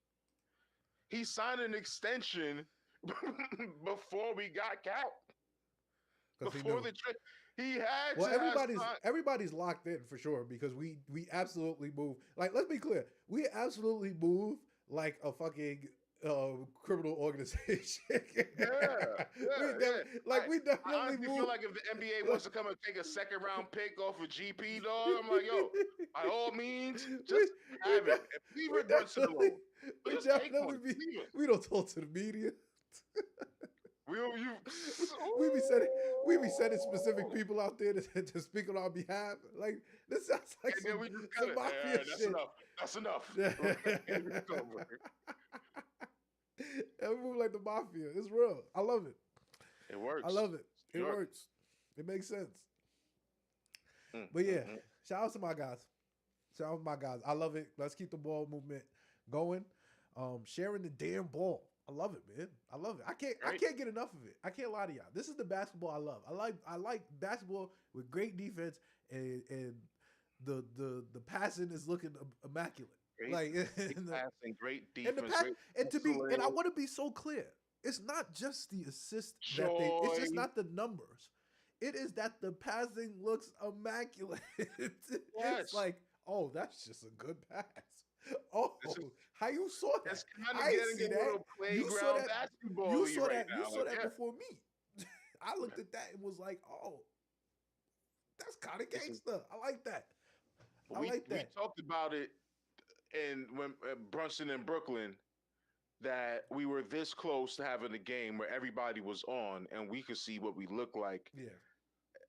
He signed an extension before we got Cap. Before the trade, he had well, to. everybody's locked in for sure because we absolutely move. Like, let's be clear, we absolutely move like a fucking criminal organization. We definitely I honestly move. feel like if the NBA wants to come and take a second round pick off of GP, dog, I'm like, yo, by all means, just have it. Leave it Brunson alone. We Just take definitely one. Leave it. we don't talk to the media. We be sending specific people out there to speak on our behalf. Like, this sounds like some mafia shit. That's enough. And we move like the mafia. It's real. I love it. It works. I love it. It Sure. works. It makes sense. But yeah, shout out to my guys. Shout out to my guys. I love it. Let's keep the ball movement going. Sharing the damn ball. I love it, man. I love it. I can't get enough of it. I can't lie to y'all. This is the basketball I love. I like basketball with great defense and the passing is looking immaculate. Great passing, great defense, and I want to be so clear. It's not just the assist it's just not the numbers. It is that the passing looks immaculate. It's like, oh, that's just a good pass. Oh, how you saw that? That's kind of getting a little playground basketball. You saw that. Right You now. saw that before me. I looked at that and was like, oh, that's kind of gangster. I like that. We talked about it when Brunson in Brooklyn, that we were this close to having a game where everybody was on and we could see what we look like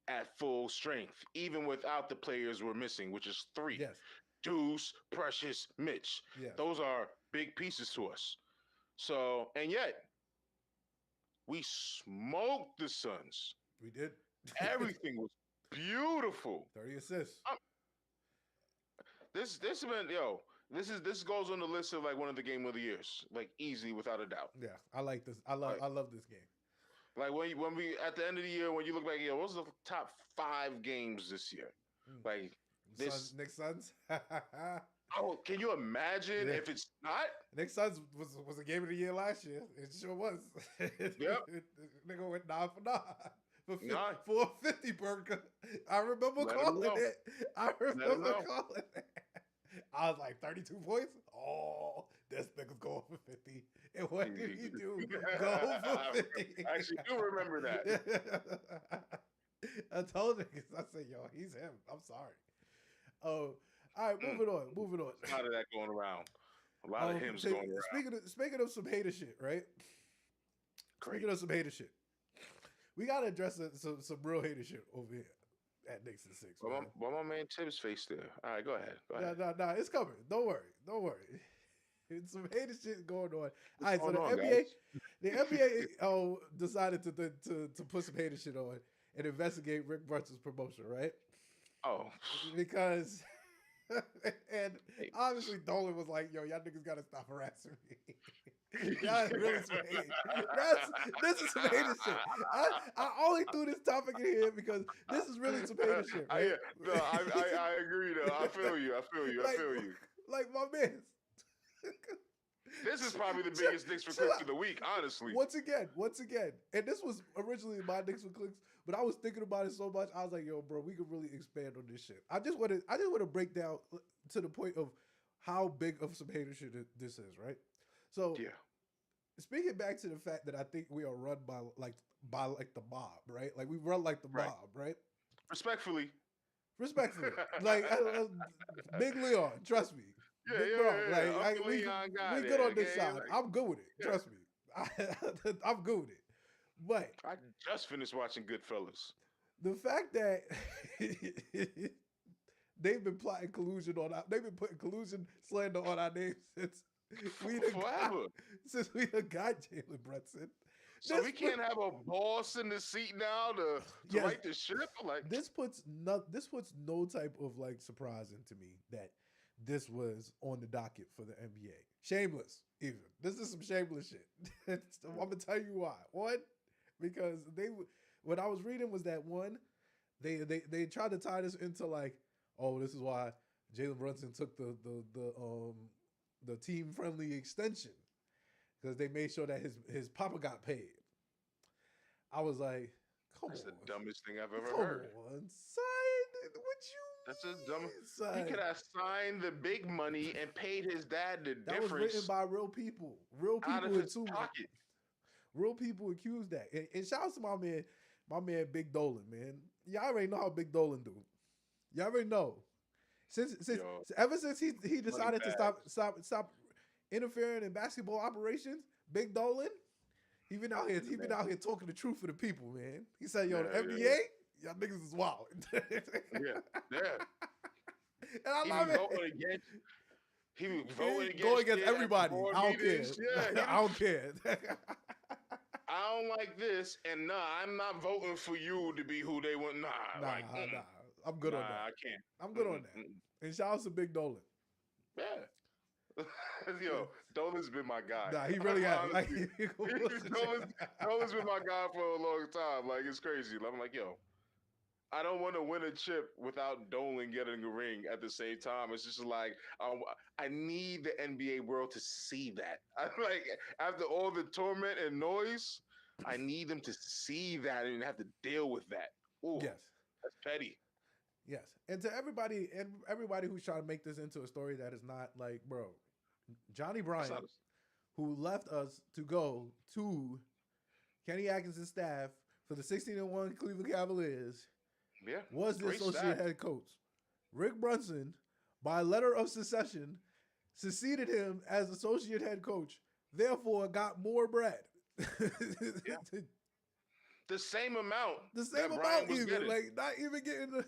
at full strength, even without the players we're missing, which is 3. Yes. Deuce, Precious, Mitch. Yes. Those are big pieces to us. So, and yet, we smoked the Suns. We did. Everything was beautiful. 30 assists. This goes on the list of like one of the game of the years, like easily without a doubt. Yeah, I like this. I love this game. Like when we at the end of the year, when you look back, what was the top 5 games this year? Like this Knicks Suns. Oh, can you imagine if it's not? Knicks Suns was a game of the year last year. It sure was. Yep. Nigga went 9 for 9 for a 50 burger. I remember calling it. I was like 32 points. Oh, this nigga's going for 50. And what did he do? Go for 50. I actually do remember that. I told niggas, I said, yo, he's him. I'm sorry. Oh, all right, moving on. A lot of that going around. A lot of hymns going around. Speaking of some hater shit, right? Great. Speaking of some hater shit, we gotta address some real hater shit over here at Knicks and 6. Why my man Tim's face there? All right, go ahead. No, it's coming. Don't worry. It's some hater shit going on. All right, so the NBA decided to put some hater shit on and investigate Rick Brunson's promotion, right? Oh, because and obviously Dolan was like, "Yo, y'all niggas gotta stop harassing me." Y'all really some hate. This is some hater shit. I only threw this topic in here because this is really some hater shit. Right? I agree though. I feel you. Like my man. This is probably the biggest Knicks for Clicks of the week, honestly. Once again, and this was originally my Knicks for Clicks, but I was thinking about it so much. I was like, "Yo, bro, we could really expand on this shit." I just want to break down to the point of how big of some hater shit this is, right? So, speaking back to the fact that I think we are run by the mob, right? Like we run like the mob, right? Respectfully, like Big Leon, trust me. We good on this side. I'm good with it. Trust me. I'm good with it. But I just finished watching Goodfellas. The fact that they've been plotting collusion they've been putting collusion slander on our names since we got Jalen Brunson. So This we put- can't have a boss in the seat now to Yes. right the ship. Like this puts no type of like surprise into me that this was on the docket for the NBA. Shameless, even. This is some shameless shit. I'm gonna tell you why. One, because what I was reading was that one, they tried to tie this into like, oh, this is why Jalen Brunson took the team friendly extension because they made sure that his papa got paid. I was like, come that's on, the dumbest thing I've ever come heard. on, son. What That's a you dumb. mean, He son? could have signed the big money and paid his dad the That was written difference by real people. Real out of people his too. pocket. Real people accused that. And shout out to my man Big Dolan, man. Y'all already know how Big Dolan do. Y'all already know. Since Yo, ever since he decided to bags. stop interfering in basketball operations, Big Dolan, he been out here talking the truth for the people, man. He said, yo, the NBA, y'all niggas is wild. Yeah. And I He love be it. voting against. He be He voting against. go against shit at the everybody. board I don't care. meetings. Yeah, I don't care. I don't like this, and nah, I'm not voting for you to be who they want. Nah, Nah. I'm good on that. I can't. I'm good on that. And shout out to Big Dolan. Yeah. Yo, Dolan's been my guy. Nah, he really has. Like, Dolan's been my guy for a long time. Like, it's crazy. I'm like, yo, I don't want to win a chip without Dolan getting a ring at the same time. It's just like, I need the NBA world to see that. I'm like, after all the torment and noise, I need them to see that and have to deal with that. Ooh, yes. that's petty. Yes. And to everybody who's trying to make this into a story that is not like, bro, Johnny Bryant, who left us to go to Kenny Atkinson's staff for the 16-1 Cleveland Cavaliers, was the associate head coach. Rick Brunson, by letter of succession, succeeded him as associate head coach, therefore got more bread. The same amount. The same amount, even getting. Like not even getting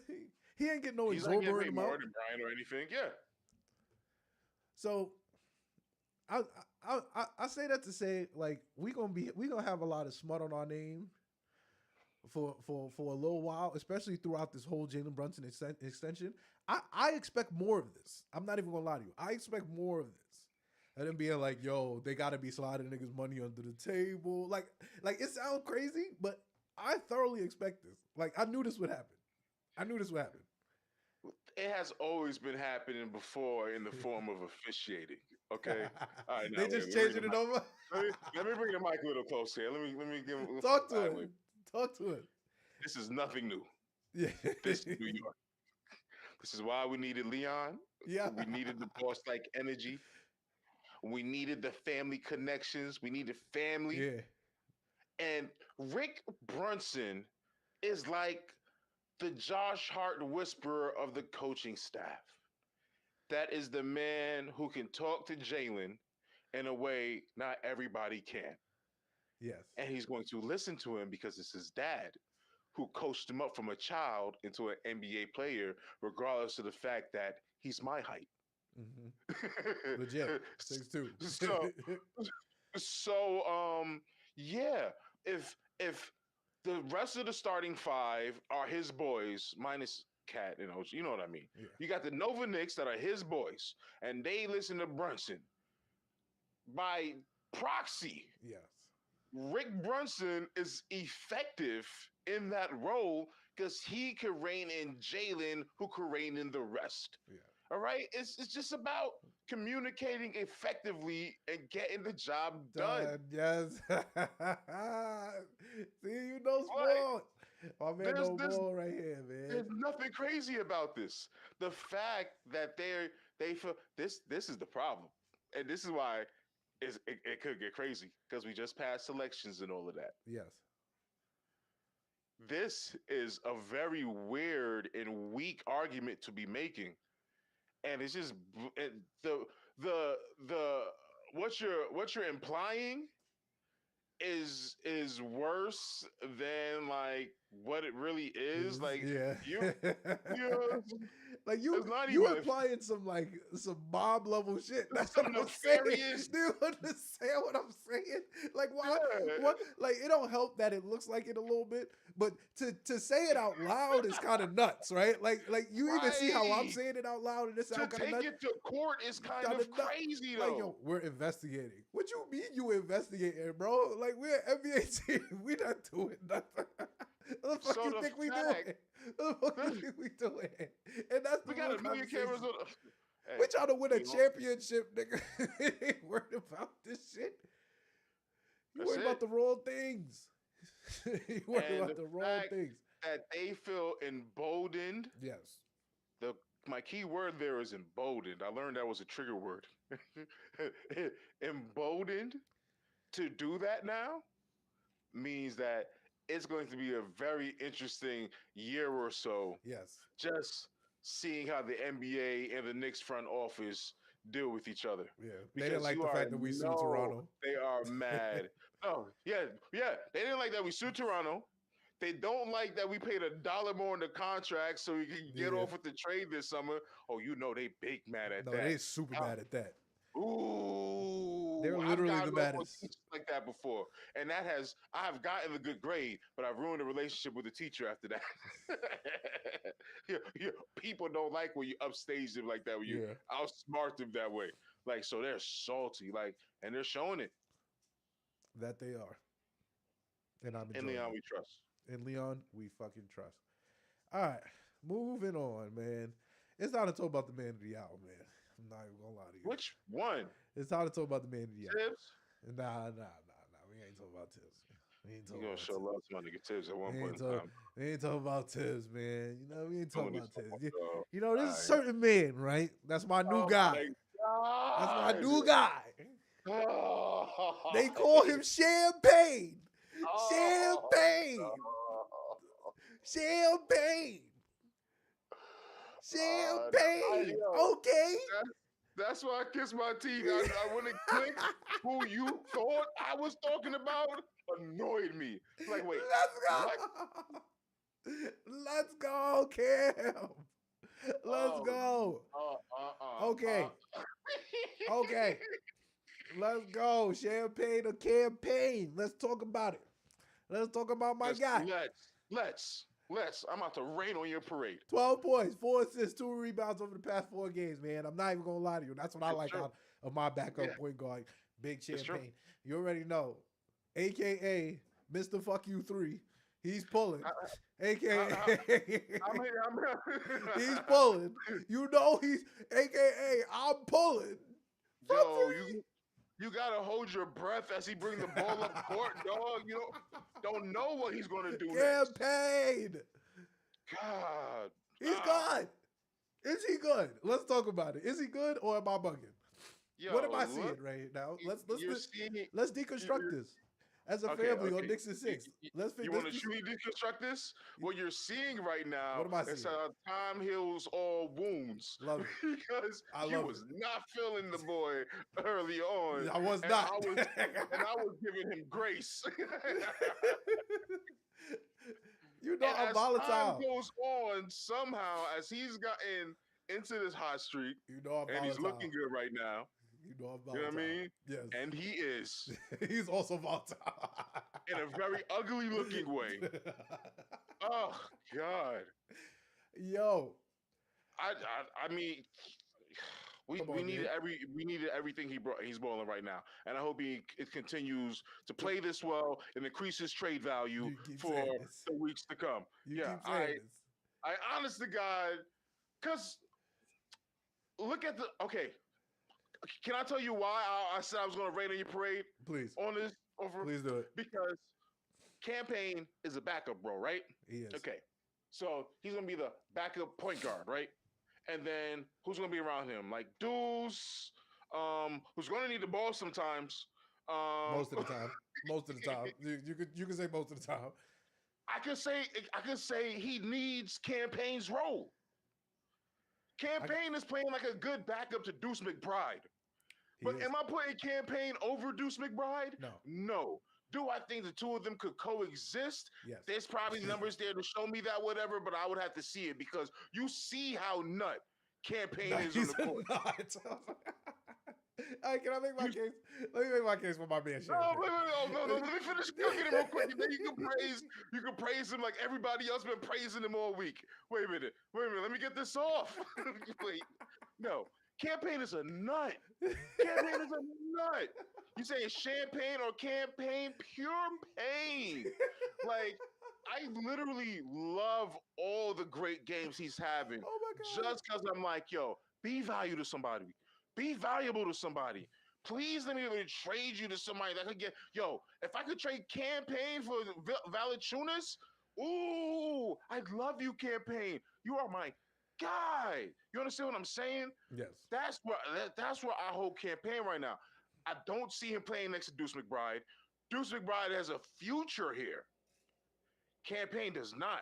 he ain't getting no exorbitant amount. More than Brian or anything. Yeah. So I say that to say like we gonna have a lot of smut on our name for a little while, especially throughout this whole Jalen Brunson extension. I expect more of this. I'm not even gonna lie to you. I expect more of this. And then being like, yo, they gotta be sliding niggas money under the table. Like it sounds crazy, but I thoroughly expect this. Like I knew this would happen. It has always been happening before in the form of officiating. Okay, all right, they just changing it over. Let me bring the mic a little closer here. Let me give him Talk to him. Talk to him. This is nothing new. Yeah, this is New York. This is why we needed Leon. Yeah, we needed the boss-like energy. We needed the family connections. We needed family. Yeah, and Rick Brunson is like the Josh Hart whisperer of the coaching staff. That is the man who can talk to Jalen in a way not everybody can. Yes. And he's going to listen to him because it's his dad who coached him up from a child into an NBA player, regardless of the fact that he's my height. Mm-hmm. Legit. 6'2". Yeah, if the rest of the starting five are his boys, minus Cat, you know what I mean. Yeah. You got the Nova Knicks that are his boys, and they listen to Brunson. By proxy, yes, Rick Brunson is effective in that role because he could rein in Jalen, who could rein in the rest. Yeah. All right, it's just about communicating effectively and getting the job done. Yes. See, you know sport. My man, no ball right here, man. There's nothing crazy about this. The fact that they feel this is the problem, and this is why it could get crazy because we just passed elections and all of that. Yes. This is a very weird and weak argument to be making. And it's just the what you're implying is worse than like what it really is. Like yeah. you, you Like it's not you even applying some mob level shit. That's what some I'm saying. nefarious. Do you understand what I'm saying? Like why? Yeah. What? Like it don't help that it looks like it a little bit, but to say it out loud is kind of nuts, right? Like you even see how I'm Right. saying it out loud and it To sound kind of take nuts. it to court is kind Kinda of nuts. crazy Like though. yo, we're investigating. What you mean you investigating, bro? Like we're an NBA team. We not doing nothing. What the fuck So you the think we fact- doing? What the fuck you think we doing? And that's the We got real a million conversation. cameras on. Hey, We trying to win a you know, championship, nigga. Ain't worried about this shit. You That's worried about it. the wrong things. You worried And about the the wrong fact- things. that they feel emboldened. Yes. My key word there is emboldened. I learned that was a trigger word. Emboldened to do that now means that it's going to be a very interesting year or so. Yes. Just seeing how the NBA and the Knicks front office deal with each other. Yeah. They Because didn't like you the fact already that we sued know Toronto. They are mad. Oh, yeah. They didn't like that we sued Toronto. They don't like that we paid $1 more in the contract so we can get Yeah. off with the trade this summer. Oh, you know they big mad at No, that. they super mad at that. Ooh, They're I've literally gotten the off on maddest. teachers like that before, and I've gotten a good grade, but I've ruined the relationship with the teacher after that. People don't like when you upstage them like that. When you Yeah. outsmart them that way, like so they're salty, like, and they're showing it. That they are. And I'm In enjoying Leon, it. we trust. In Leon, we fucking trust. All right. Moving on, man. It's time to talk about the man of the hour, man. I'm not even gonna lie to you. Which one? It's time to talk about the man of the hour. Tibbs? Nah. We ain't talking about Tibbs. We ain't You talking gonna about show Tibbs. love to my nigga Tibbs at one We point ain't, in talk, time. we ain't talking about Tibbs, man. You know, we ain't talking Doing about this Tibbs. for You know, there's a Alright. certain man, right? That's my new Oh guy. my That's my God. new guy. Oh, They call him Cham-Payne. oh, Champagne. oh. Champagne. Champagne. yo, Okay. That's why I kiss my teeth. I wouldn't click who you thought I was talking about. Annoyed me. Like, wait, Let's go. Let's go, Cam. Let's Oh, go. Okay. Okay. Let's go. Champagne or campaign. Let's talk about it. Let's talk about my guy. Let's. I'm about to rain on your parade. 12 points, 4 assists, 2 rebounds over the past 4 games, man. I'm not even going to lie to you. That's what I It's like true. out of my backup Yeah. point guard, Big It's true. Champagne. You already know. AKA Mr. Fuck You 3. He's pulling. AKA he's pulling. You know he's AKA I'm pulling. For Yo, three. you gotta hold your breath as he brings the ball up court, dog. You don't know what he's gonna do next. Campaign. God, He's good. Is he good? Let's talk about it. Is he good or am I bugging? yo, What am I look, seeing right now? you're seeing it. Let's deconstruct this as a Okay, family on okay. Knicks and 6. Let's You want to truly deconstruct this? What you're seeing right now What am I is seeing? how time heals all wounds. Love it. Because I you love was not feeling the boy early on. I was and not. I was giving him grace. You know And I'm as volatile. time goes on, somehow, as he's gotten into this hot streak, You know I'm and he's volatile. looking good right now. You know I'm You know volatile. what I mean? Yes. And he is He's also volatile. in a very ugly looking way. Oh God. Yo. I mean, we Come on, needed man. we needed everything he's balling right now, and I hope it continues to play this well and increase his trade value You keep for saying this. the weeks to come. You Yeah, keep saying this. I honest to God, because look at the okay. Can I tell you why I said I was going to rain on your parade Please. on this over? Please do it. Because Cham-Payne is a backup, bro, right? He is. Okay, so he's gonna be the backup point guard, right? And then who's gonna be around him? Like Deuce, who's gonna need the ball sometimes. Most of the time. Most of the time. You could say most of the time. I could say he needs Cham-Payne's role. Cham-Payne is playing like a good backup to Deuce McBride. He But is. am I putting Cham-Payne over Deuce McBride? No. No. Do I think the two of them could coexist? Yes. There's probably numbers there to show me that, whatever, but I would have to see it because you see how nut Cham-Payne is on the court. All right, can I make my case? Let me make my case for my man No, Cham-Payne. wait, oh, no. Let me finish cooking it real quick, and then you can praise him like everybody else been praising him all week. Wait a minute. Let me get this off. Wait, no. Cham-Payne is a nut. Cham-Payne is a nut. You saying Cham-Payne or Cham-Payne? Pure pain. Like, I literally love all the great games he's having. Oh my God. Just because I'm like, yo, be valuable to somebody. Be valuable to somebody. Please let me be able to trade you to somebody that could get. Yo, if I could trade Cham-Payne for Valanciunas, ooh, I'd love you, Cham-Payne. You are my guy. You understand what I'm saying? Yes. That's where I hold Cham-Payne right now. I don't see him playing next to Deuce McBride. Deuce McBride has a future here. Cham-Payne does not.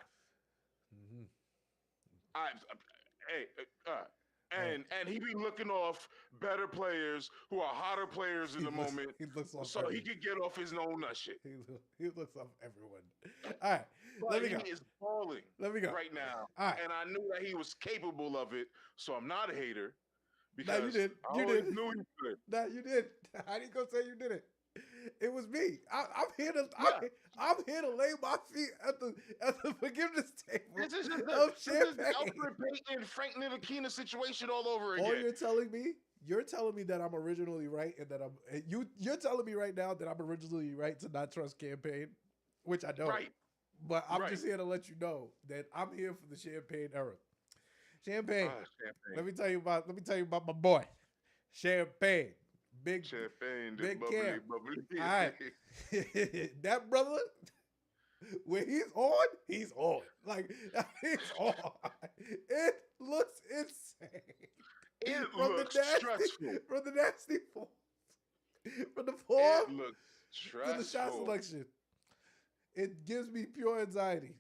Mm-hmm. And he be looking off better players who are hotter players in the moment, so he could get off his own nut shit. He looks off everyone. All right, but he is balling right now. All right. And I knew that he was capable of it, so I'm not a hater. Because no, you did. I always knew he could. No, you did. How do you go say you did it? It was me. I'm here to lay my feet at the forgiveness table. This is the Alfred Payton, Frank Ntilikina situation all over again. All you're telling me that I'm originally right, and that you're telling me right now that I'm originally right to not trust Cham-Payne, which I don't. Right. But I'm just here to let you know that I'm here for the Cham-Payne era. Cham-Payne. Let me tell you about my boy, Cham-Payne. Big Cham-Payne, big bubbly. All right. That brother, when he's on. Like, he's on. It looks insane. It looks stressful. From the nasty form. From the form it looks stressful. to the shot selection. It gives me pure anxiety.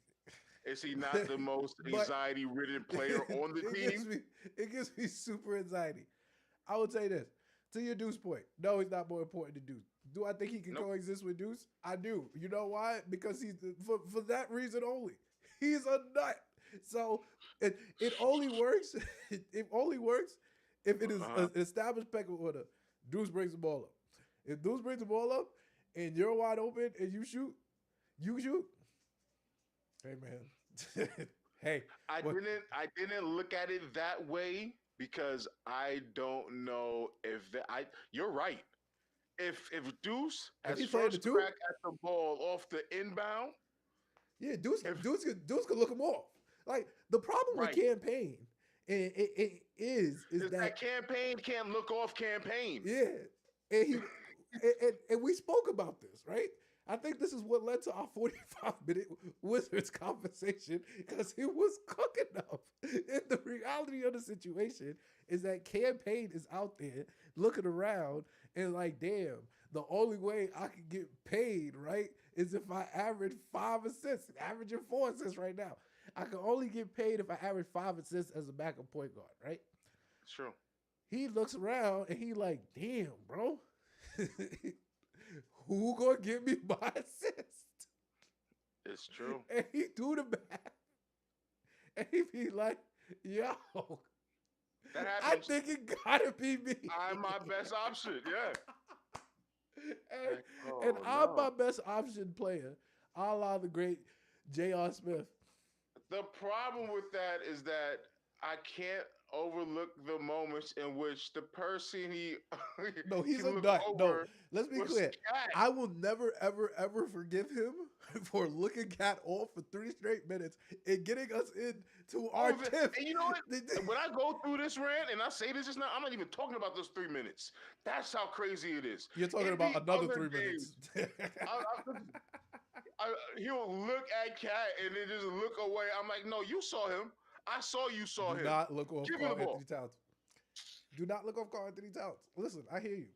Is he not the most anxiety-ridden player on the team? It gives me super anxiety. I would say this. To your Deuce point, no, he's not more important than Deuce. Do I think he can coexist with Deuce? I do. You know why? Because he's for that reason only. He's a nut. So it only works. It only works if it is an established pecking order. Deuce brings the ball up. If Deuce brings the ball up and you're wide open and you shoot. Hey man. Hey. I didn't look at it that way. Because I don't know if you're right. If Deuce has first crack at the ball off the inbound, yeah, Deuce could look him off. Like the problem with Cham-Payne, it is that Cham-Payne can't look off Cham-Payne. Yeah, and we spoke about this, right? I think this is what led to our 45-minute Wizards conversation because it was cooking up. And the reality of the situation is that Cham-Payne is out there looking around and like, damn, the only way I can get paid, right, is if I average 5 assists, averaging 4 assists right now. I can only get paid if I average 5 assists as a backup point guard, right? True. He looks around and he like, damn, bro. Who gonna give me my assist? It's true. And he do the math. And he be like, yo, that happens. I think it gotta be me. I'm my best option, yeah. And I'm my best option player, a la the great J.R. Smith. The problem with that is that I can't overlook the moments in which the person he's a nut. No, let's be clear. Cat. I will never, ever, ever forgive him for looking Cat off for 3 straight minutes and getting us into our tip. And you know what? When I go through this rant and I say this just now, I'm not even talking about those 3 minutes. That's how crazy it is. You're talking about another 3 minutes. He'll look at Cat and then just look away. I'm like, no, you saw him. I saw you saw him. Do not look off Karl Anthony Towns. Do not look off Karl Anthony Towns. Listen, I hear you.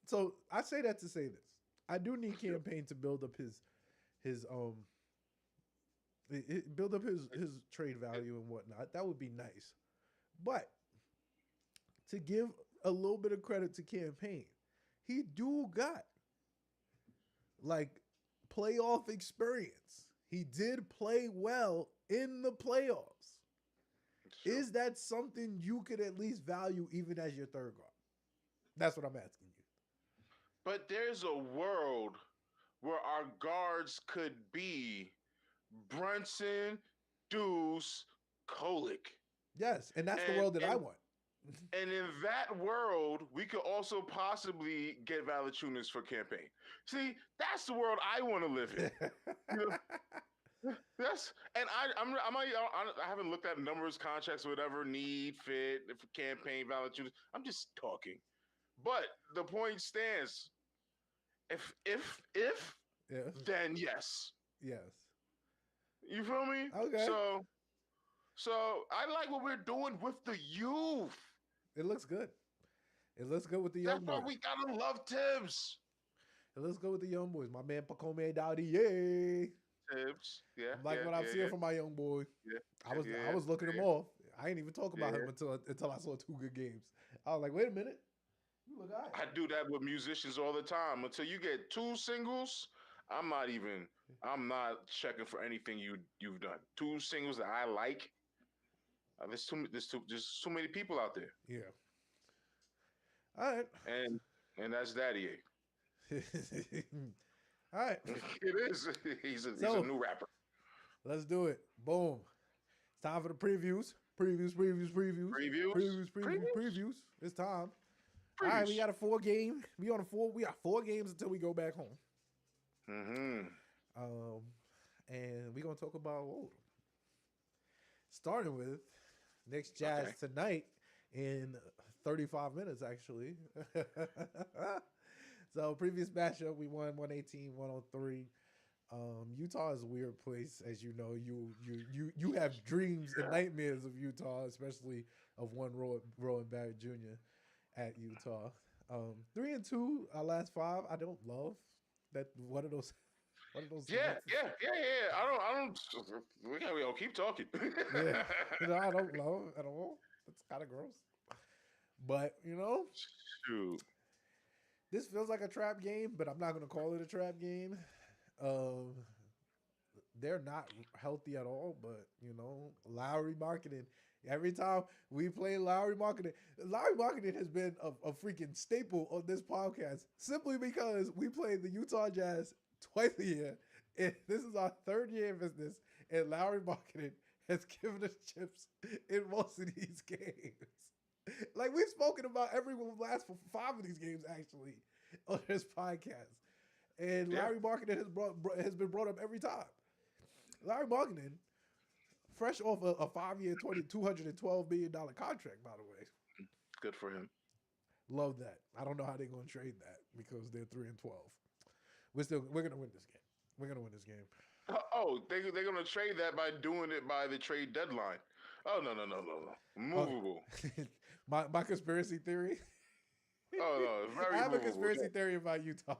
So I say that to say this. I do need Cham-Payne to build up his trade value and whatnot. That would be nice. But to give a little bit of credit to Cham-Payne, he do got like playoff experience. He did play well in the playoffs. Is that something you could at least value even as your third guard? That's what I'm asking you. But there's a world where our guards could be Brunson, Deuce, Kolick. Yes, and that's the And world that I want. and in that world, we could also possibly get Valanciunas for Cham-Payne. See, that's the world I want to live in. You know, that's and I haven't looked at numbers, contracts, whatever, need, fit, for Cham-Payne, Valanciunas. I'm just talking. But the point stands. If Yes. then yes. Yes. You feel me? Okay. So I like what we're doing with the youth. It looks good. It looks good with the That's young why boys. we gotta love Tibbs. It looks good with the young boys. My man Pacome Dowdy, yay. Tibbs, yeah. I'm like what I'm seeing from my young boy. Yeah, I was looking him off. I ain't even talk about him until I saw 2 good games. I was like, wait a minute. You look all right. I do that with musicians all the time. Until you get 2 singles, I'm not checking for anything you've done. 2 singles that I like. There's too many people out there. Yeah. All right. And that's Daddy A. All right. It is. He's a new rapper. Let's do it. Boom. It's time for the previews. Previews. It's time. All right, we got a 4 game. We got 4 games until we go back home. Mm-hmm. And we're gonna talk about starting with Knicks Jazz tonight in 35 minutes, actually. So previous matchup, we won 118-103. Utah is a weird place, as you know. You have dreams and nightmares of Utah, especially of one Rowan Barrett Jr. at Utah. 3-2 our last 5. I don't love that. What are those? Yeah. I don't. We gotta keep talking. Yeah, I don't love it at all. It's kind of gross. But shoot, this feels like a trap game, but I'm not going to call it a trap game. They're not healthy at all, but Lowry marketing. Every time we play Lowry marketing has been a freaking staple on this podcast simply because we play the Utah Jazz twice a year. And this is our 3rd year in business, and Lowry marketing has given us chips in most of these games. Like, we've spoken about every last 5 of these games, actually, on this podcast. And Lowry marketing has been brought up every time. Lowry marketing, fresh off a 5-year, $212 million contract, by the way. Good for him. Love that. I don't know how they're going to trade that because they're 3-12. We're going to win this game. We're going to win this game. Oh, they're going to trade that by doing it by the trade deadline. Oh, no. Movable. My conspiracy theory? Oh, no. Very I have movable. a conspiracy theory about Utah.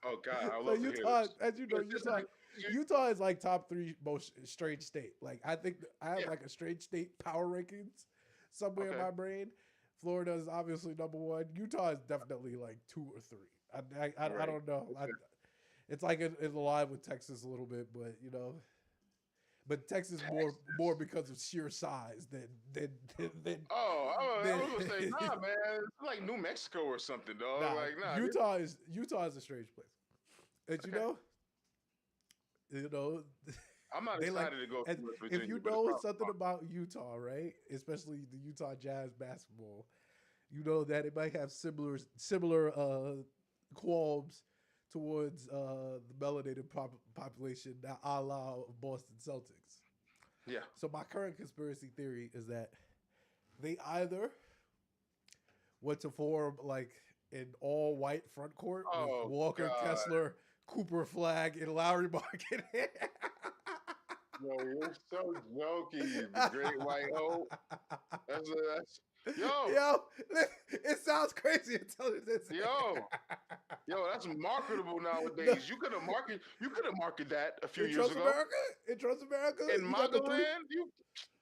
Oh, God. I love Utah, as you know, Utah is like top 3 most strange state. Like, I think I have like a strange state power rankings somewhere in my brain. Florida is obviously number 1. Utah is definitely like 2 or 3. I don't know. Okay. It's like it's alive with Texas a little bit, but Texas more because of sheer size than. I was gonna say, nah, man, it's like New Mexico or something, dog. Nah, Utah is a strange place, and I'm not excited to go. If you know something about Utah, right, especially the Utah Jazz basketball, you know that it might have similar qualms towards the melanated population that a la Boston Celtics. Yeah. So my current conspiracy theory is that they either went to form like an all-white front court with Walker, Kessler, Cooper Flag, and Lowry Market. Yo, you're so joking, you great white hope. Yo, it sounds crazy until it is. Yo, that's marketable nowadays. You could have marketed that a few years ago. In Trust America? In Motherland,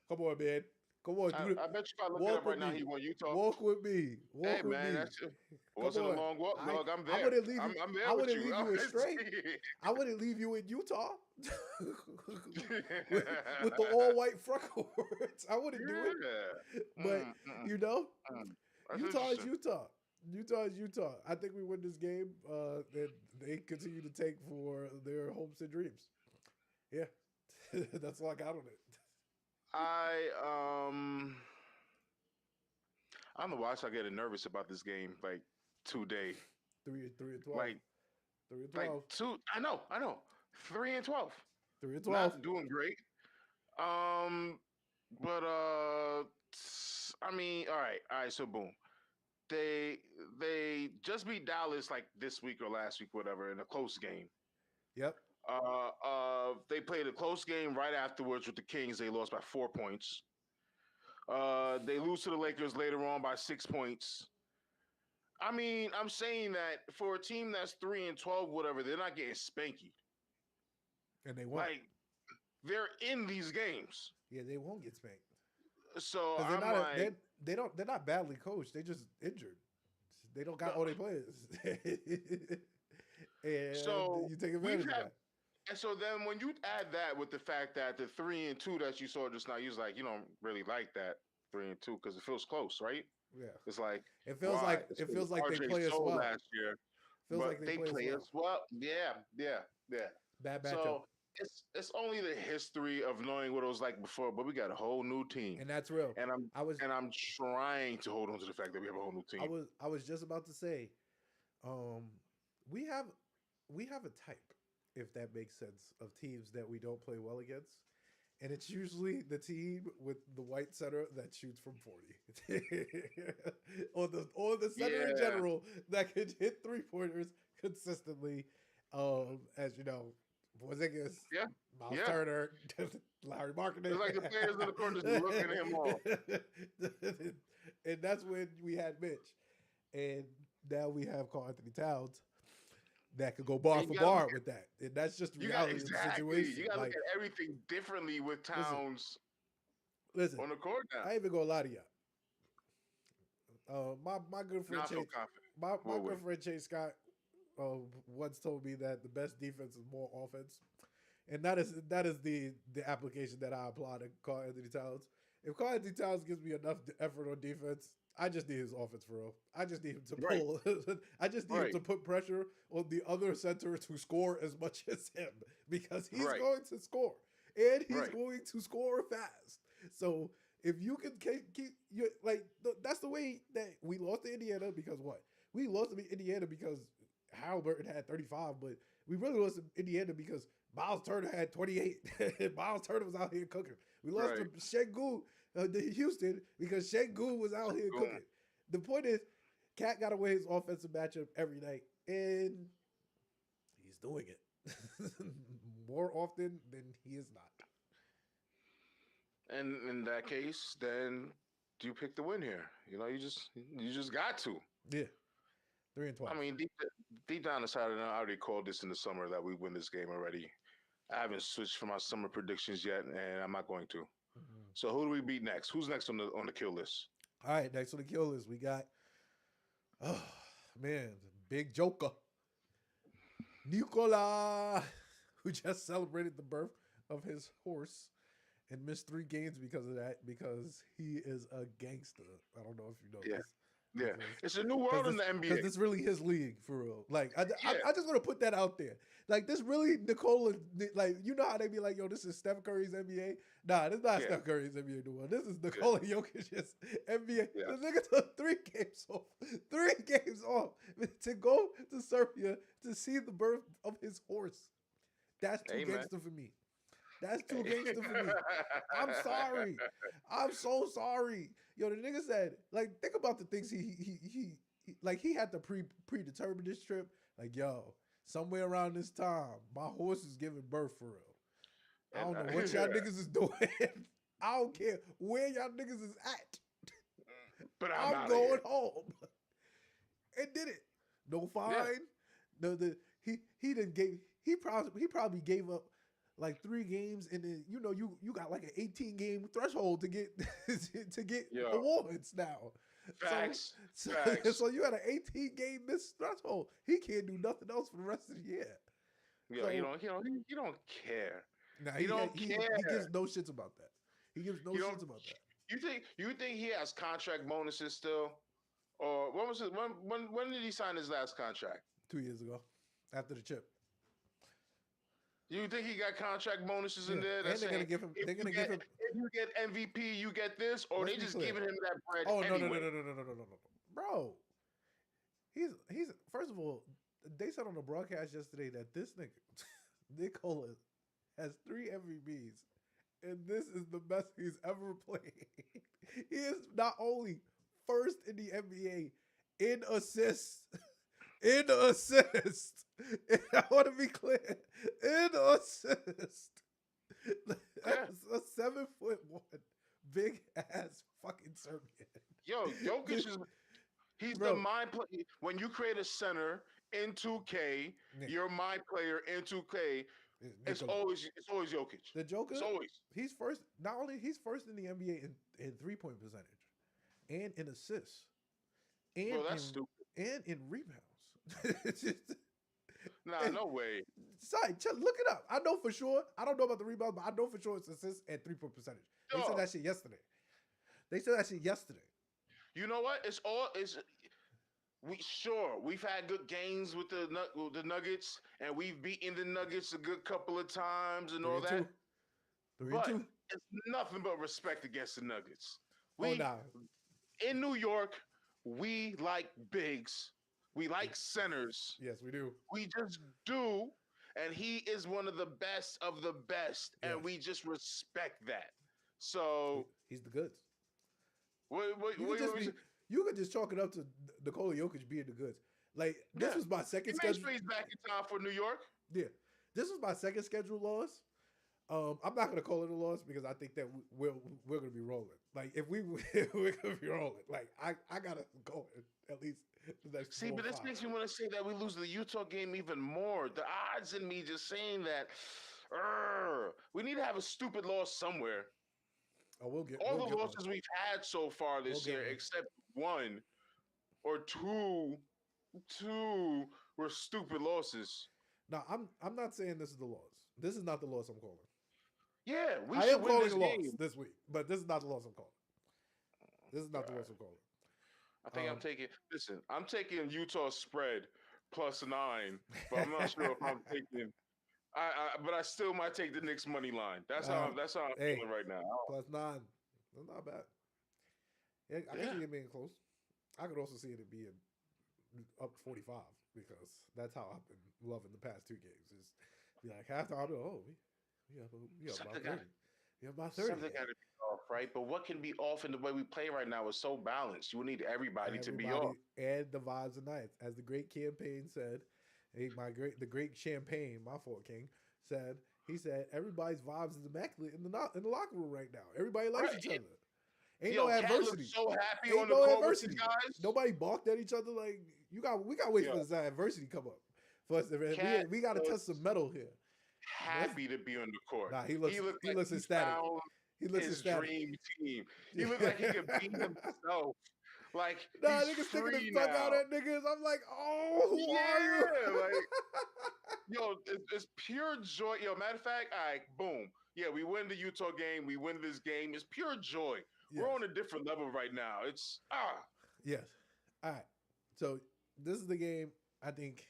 come on, man. Come on, dude. I bet you if I look it Walk up with right now, me. he won Utah. Walk with me. Walk Hey with man, me. that's it. Come Wasn't a on. long walk, dog. I'm I there. wouldn't leave you. I'm there I with wouldn't you. leave you astray. I wouldn't leave you in Utah with the all white freckles. I wouldn't do it. Yeah. But you know, That's Utah is interesting. Utah. Utah is Utah. I think we win this game. That they continue to take for their hopes and dreams. Yeah, that's all I got on it. I don't know why I start getting nervous about this game. Like today, 3-12. like 3-12. two. I know. 3-12. 3-12. Not doing great. But I mean, all right. So boom, they just beat Dallas like this week or last week, whatever, in a close game. Yep. They played a close game right afterwards with the Kings. They lost by 4 points. They lose to the Lakers later on by 6 points. I mean, I'm saying that for a team that's 3-12, whatever, they're not getting spanky. And they won't. Like they're in these games. Yeah, they won't get spanked. So Because I'm like, they're not badly coached. They just injured. They don't got all their players. And so you take advantage of that. and so then when you add that with the fact that the 3-2 that you saw just now, you was like, you don't really like that 3-2 because it feels close, right? Yeah. It's like It feels why? like It's it 'cause feels like they RJ play us sold well. last year, Feels but like they play play us us well. Yeah. Bad matchup. So it's only the history of knowing what it was like before, but we got a whole new team, And that's real. and I was I'm trying to hold on to the fact that we have a whole new team. I was just about to say, we have a type, if that makes sense, of teams that we don't play well against. And it's usually the team with the white center that shoots from 40. or the center in Yeah. general that can hit 3-pointers consistently. As you know, Porzingis, Yeah. Miles Yeah. Turner, Larry Marketing. It's like the players in the corner just looking at him all. And that's when we had Mitch. And now we have Karl Anthony Towns that could go bar And for you gotta bar look with that. And that's just the You got reality of the exactly. situation. You got to Like, look at everything differently with Towns listen, on the court now. I ain't even gonna lie to you. My good friend Now I feel Chase, confident. my We'll good win. friend Chase Scott, once told me that the best defense is more offense, and that is the application that I apply to Karl Anthony Towns. If Karl Anthony Towns gives me enough effort on defense, I just need his offense for real. I just need him to Right. pull. I just need him Right. to put pressure on the other center to score as much as him because he's Right. going to score and he's Right. going to score fast. So if you can keep you like that's the way that we lost to Indiana because what? We lost to Indiana because Halliburton had 35, but we really lost to Indiana because Miles Turner had 28. Miles Turner was out here cooking. We lost to Şengün to Houston because Şengün was out here cooking. The point is, Cat got away his offensive matchup every night, and he's doing it more often than he is not. And in that case, then you pick the win here. You know, you just got to. Yeah, 3-12. I mean, deep down inside, I already called this in the summer that we win this game already. I haven't switched from my summer predictions yet, and I'm not going to. Mhm. So who do we beat next? Who's next on the kill list? All right, next on the kill list, we got, oh man, the big joker, Nikola, who just celebrated the birth of his horse and missed 3 games because of that, because he is a gangster. I don't know if you know Yeah. this. Yeah, it's a new world in the NBA. Because this really his league, for real. Like, I Yeah. just want to put that out there. Like, this really, Nikola, like, you know how they be like, yo, this is Steph Curry's NBA? Nah, this is not Yeah. Steph Curry's NBA no more. This is Nikola Jokic's NBA. Yeah. The nigga took 3 games off. 3 games off to go to Serbia to see the birth of his horse. That's too Amen. gangster for me. That's too gangster for me. I'm sorry. I'm so sorry. Yo, the nigga said, like, think about the things he like he had to predetermine this trip. Like, yo, somewhere around this time, my horse is giving birth for real. I don't know what y'all niggas is doing. I don't care where y'all niggas is at. But I'm going home. And did it. No fine. Yeah. No, he probably gave up like 3 games, and then you got like an 18 game threshold to get to get Yo, awards now. facts, So, facts. so you had an 18 game miss threshold. He can't do nothing else for the rest of the year. Yo, So you don't care. nah, He don't he care. gives no shits about that. He gives no You don't. shits about that. You think he has contract bonuses still, or when was it? When did he sign his last contract? 2 years ago, after the chip. You think he got contract bonuses in Yeah, there? and That's they're gonna saying give him. if They're you gonna get give him. if you get MVP, you get this, or Let's they be just clear. giving him that bread Oh no, anyway. no, bro. He's first of all, they said on the broadcast yesterday that this nigga Nicola has 3 MVPs, and this is the best he's ever played. He is not only first in the NBA in assists, in assists. I want to be clear, in assists. That's a 7'1" big ass fucking Serbian. Yo, Jokic is he's Bro. the mind play. When you create a center in 2K, Yeah. your mind player in 2K, it's Nikola. always Jokic. The Joker. It's always. He's first. Not only he's first in the NBA in 3-point percentage, and in assists, and Bro, that's stupid. and in rebounds. It's just, Nah, no way. sorry, look it up. I know for sure. I don't know about the rebounds, but I know for sure it's assists and 3-point percentage. They said Dog. that shit yesterday. They said that shit yesterday. You know what? We've had good games with the Nuggets, and we've beaten the Nuggets a good couple of times and all that. 3-2. 3-2. But it's nothing but respect against the Nuggets. Oh nah. In New York, we like bigs. We like centers. Yes, we do. We just do. And he is one of the best of the best. Yes. And we just respect that. So He's the goods. what You could just chalk it up to Nikola Jokic being the goods. Like this was my second He makes schedule. sure he's back in time for New York. Yeah, this was my second scheduled loss. I'm not gonna call it a loss because I think that we're gonna be rolling. Like if we're gonna be rolling. Like I gotta go at least the next. See, but this makes me want to say that we lose the Utah game even more. The odds in me just saying that. We need to have a stupid loss somewhere. Oh, we'll get all we'll the get losses we've had so far this year, except 1 or 2 were stupid losses. No, I'm not saying this is the loss. This is not the loss I'm calling. Yeah, I am calling a loss this week, but this is not the loss I'm calling. This is not the loss I'm calling. I think I'm taking Utah spread +9, but I'm not sure if I'm taking. But I still might take the Knicks money line. That's how I'm feeling right now. +9, that's not bad. Yeah, I can see it being close. I could also see it being up 45 because that's how I've been loving the past 2 games. Is be like halftime. We have about 30. We have about 30. Something got to be off, right? But what can be off in the way we play right now is so balanced. You need everybody to be off. And the vibes are nice. As the great Cham-Payne said, the great Cham-Payne, my fault, King, said, he said, everybody's vibes is immaculate in the locker room right now. Everybody likes each other. Ain't no adversity. So happy Ain't on the no court adversity. with these guys. Nobody balked at each other. Like we got to wait for this adversity come up. For us, we got to test some metal here. Happy to be on the court. Nah, he looks ecstatic. He looks ecstatic. Dream team. He looked like he could be himself. Like niggas sticking his tongue out at niggas. I'm like, oh, who are you? Like, yo, it's pure joy. Yo, matter of fact, all right, boom. Yeah, we win the Utah game. We win this game. It's pure joy. Yes. We're on a different level right now. It's Yes. All right. So this is the game. I think.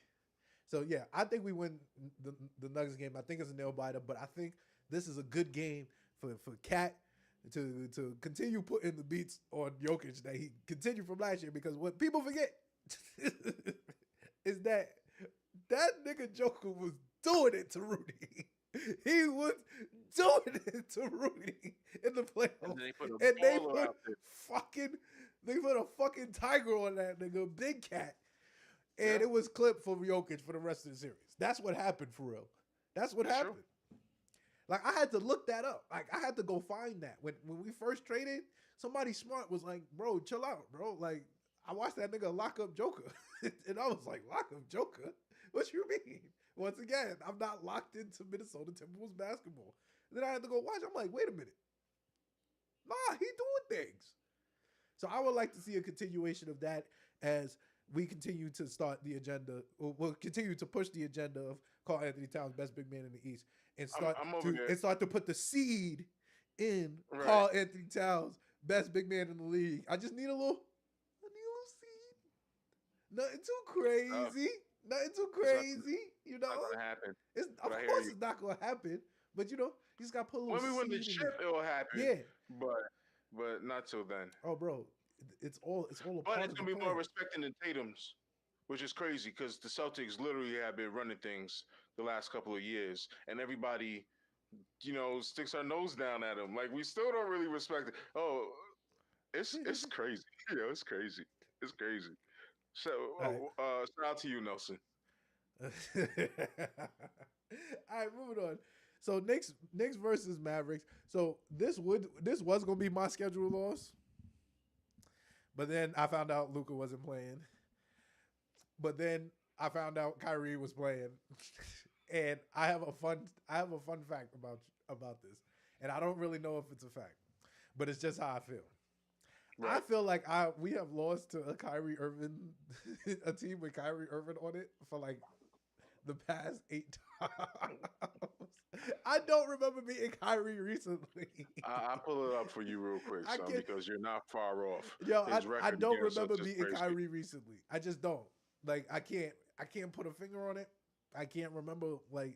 So yeah, I think we win the Nuggets game. I think it's a nail biter, but I think this is a good game for Cat to continue putting the beats on Jokic that he continued from last year. Because what people forget is that nigga Joker was doing it to Rudy. He was doing it to Rudy in the playoffs. And they put a fucking tiger on that nigga, Big Cat. And it was clipped for Jokic for the rest of the series. That's what happened for real. That's what happened. True. Like, I had to look that up. Like, I had to go find that. When we first traded, somebody smart was like, bro, chill out, bro. Like, I watched that nigga lock up Joker. And I was like, lock up Joker? What you mean? Once again, I'm not locked into Minnesota Timberwolves basketball. And then I had to go watch. I'm like, wait a minute. Nah, he doing things. So I would like to see a continuation of that as we continue to start the agenda. We'll continue to push the agenda of Karl Anthony Towns, best big man in the East, and start to put the seed in Karl Anthony Towns, best big man in the league. I just need a little seed. Nothing too crazy. Nothing too crazy. You know, It's not gonna happen. Of course, it's not gonna happen. But you know, you just got to put a little. When we win the chip, it will happen. Yeah, but not till then. Oh, bro, it's all a But part it's of gonna the be plan. more respecting the Tatum's, which is crazy because the Celtics literally have been running things the last couple of years, and everybody, you know, sticks our nose down at them. Like we still don't really respect it. Oh, it's crazy. You know, it's crazy. It's crazy. So, shout out to you, Nelson. All right, moving on. So Knicks versus Mavericks. So this was gonna be my schedule loss, but then I found out Luka wasn't playing. But then I found out Kyrie was playing, and I have a fun fact about this, and I don't really know if it's a fact, but it's just how I feel. Right. I feel like we have lost to a Kyrie Irving, a team with Kyrie Irving on it for like the past 8 times. I don't remember beating Kyrie recently. I'll pull it up for you real quick, son, because you're not far off. Yo, I don't remember beating Kyrie recently. I just don't. Like I can't put a finger on it. I can't remember. Like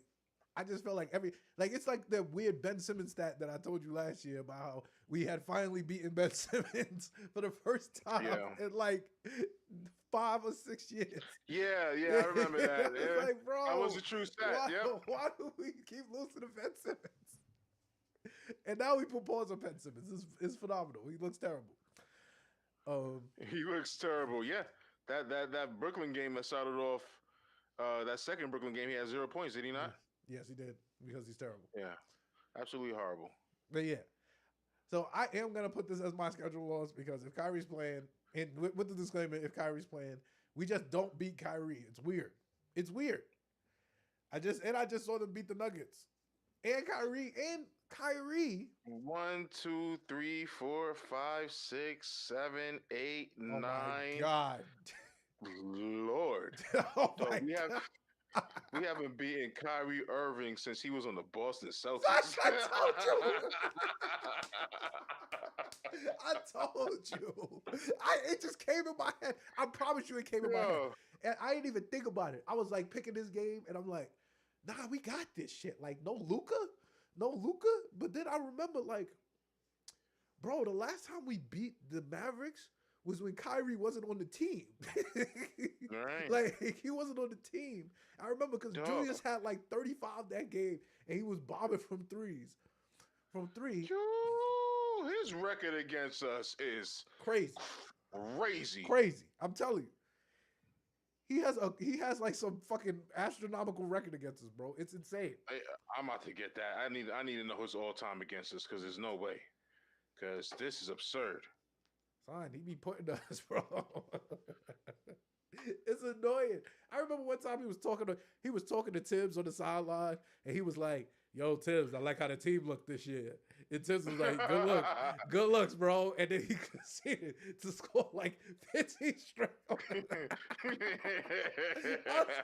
I just felt like it's like the weird Ben Simmons stat that I told you last year about how we had finally beaten Ben Simmons for the first time in like 5 or 6 years. Yeah, I remember that. Yeah. Like, bro, that was a true stat. Why do we keep losing to Ben Simmons? And now we put pause on Ben Simmons. It's phenomenal. He looks terrible. He looks terrible. Yeah, that Brooklyn game that started off that second Brooklyn game, he had 0 points. Did he not? Yes, he did, because he's terrible. Yeah, absolutely horrible. But yeah, so I am going to put this as my schedule loss because if Kyrie's playing, and with the disclaimer, if Kyrie's playing, we just don't beat Kyrie. It's weird. It's weird. I just saw them beat the Nuggets. And Kyrie. 1, 2, 3, 4, 5, 6, 7, 8, 9. My God. Lord. Oh my God. We haven't beaten Kyrie Irving since he was on the Boston Celtics. I told you. I told you. It just came in my head. I promise you it came in my head. And I didn't even think about it. I was like picking this game and I'm like, nah, we got this shit. Like, no Luka. But then I remember like, bro, the last time we beat the Mavericks was when Kyrie wasn't on the team. Right. Like, he wasn't on the team. I remember because Julius had like 35 that game, and he was bombing from threes. From three. Yo, his record against us is crazy. Crazy. I'm telling you. He has like some fucking astronomical record against us, bro. It's insane. I'm about to get that. I need to know his all-time against us because there's no way. Because this is absurd. Fine, he be putting us, bro. It's annoying. I remember one time he was talking to Tibbs on the sideline, and he was like, "Yo, Tibbs, I like how the team looked this year." And Tibbs was like, "Good looks, bro." And then he conceded to score like 15 straight. I was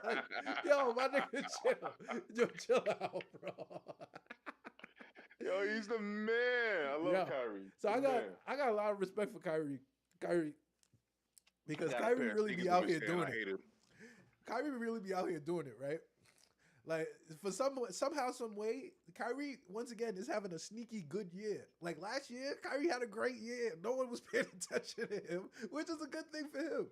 like, "Yo, my nigga, chill out, bro." Yo, he's the man. I love Kyrie. So I got a lot of respect for Kyrie, because Kyrie really be out here doing it. Kyrie really be out here doing it, right? Like for somehow, some way, Kyrie once again is having a sneaky good year. Like last year, Kyrie had a great year. No one was paying attention to him, which is a good thing for him.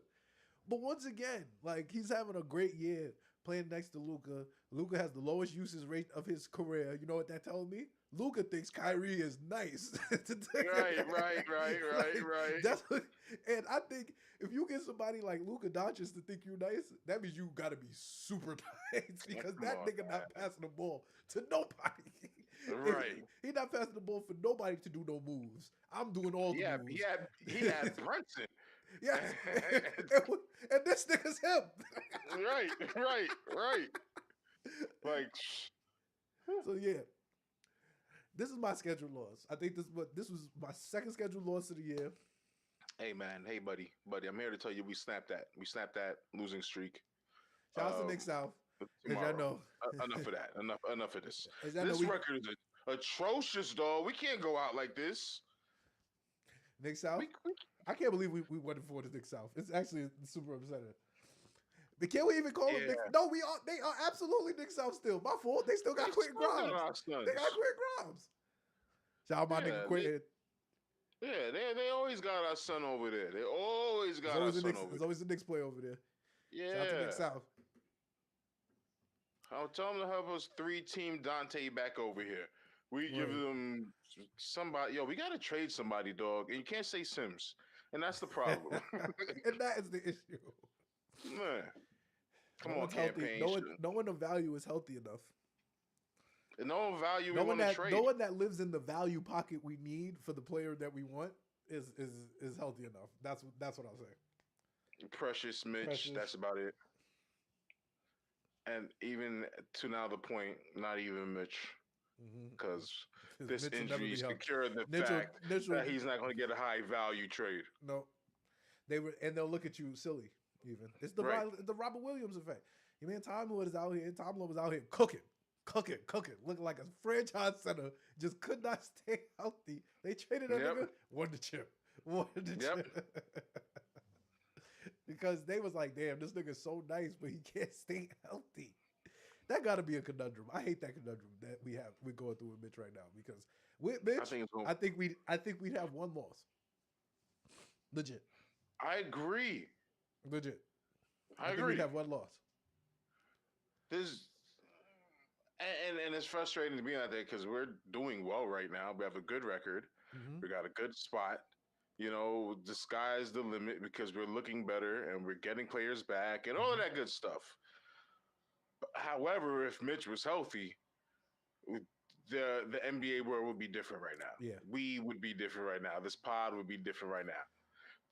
But once again, like he's having a great year playing next to Luka. Luka has the lowest usage rate of his career. You know what that tells me? Luka thinks Kyrie is nice. Right. That's what, and I think if you get somebody like Luka Doncic to think you nice, that means you got to be super nice because that nigga not passing the ball to nobody. Right. He not passing the ball for nobody to do no moves. I'm doing all the moves. He had Brunson. Yeah, and this nigga's him. Right. Like, So yeah, this is my scheduled loss. I think this was my second scheduled loss of the year. hey man, hey buddy, I'm here to tell you we snapped that. We snapped that losing streak. Shout out to Nick South. As y'all Tomorrow. know, Enough of that. Enough of this. as y'all know, This record is atrocious, dog. We can't go out like this. Nick South. I can't believe we went for the Nick South. It's actually super upsetting. But can't we even call them Nick? No, we are. They are absolutely Nick South still. My fault. They still got Quentin Grimes. They got Quentin Grimes. Shout out my nigga Quentin. Yeah, they always got our son over there. They always got our son over there. There's always a Knicks play over there. Yeah. Shout out to Nick South. I'll tell them to help us 3-team Dante back over here. We give them somebody. Yo, we got to trade somebody, dog. And you can't say Sims. And that's the problem. And that is the issue. Man. Come on, Cham-Payne. No one of value is healthy enough. And no one value we want to trade. No one that lives in the value pocket we need for the player that we want is healthy enough. That's what I'll say. Precious Mitch, that's about it. And even to now the point, not even Mitch. Because this injury secured the fact that he's not going to get a high value trade. No. They'll look at you silly, even. It's the Robert Williams effect. You mean Time Lord is out here. Time Lord was out here cooking, looking like a franchise center, just could not stay healthy. They traded that nigga, won the chip. Because they was like, damn, this nigga's so nice, but he can't stay healthy. That got to be a conundrum. I hate that conundrum that we're going through with Mitch right now, because with Mitch, I think we'd have one loss. Legit. I agree. Legit. I agree. We'd have one loss. And it's frustrating to be out there because we're doing well right now. We have a good record. We got a good spot. You know, the sky's the limit because we're looking better and we're getting players back and all of that good stuff. However, if Mitch was healthy, the NBA world would be different right now. Yeah. We would be different right now. This pod would be different right now.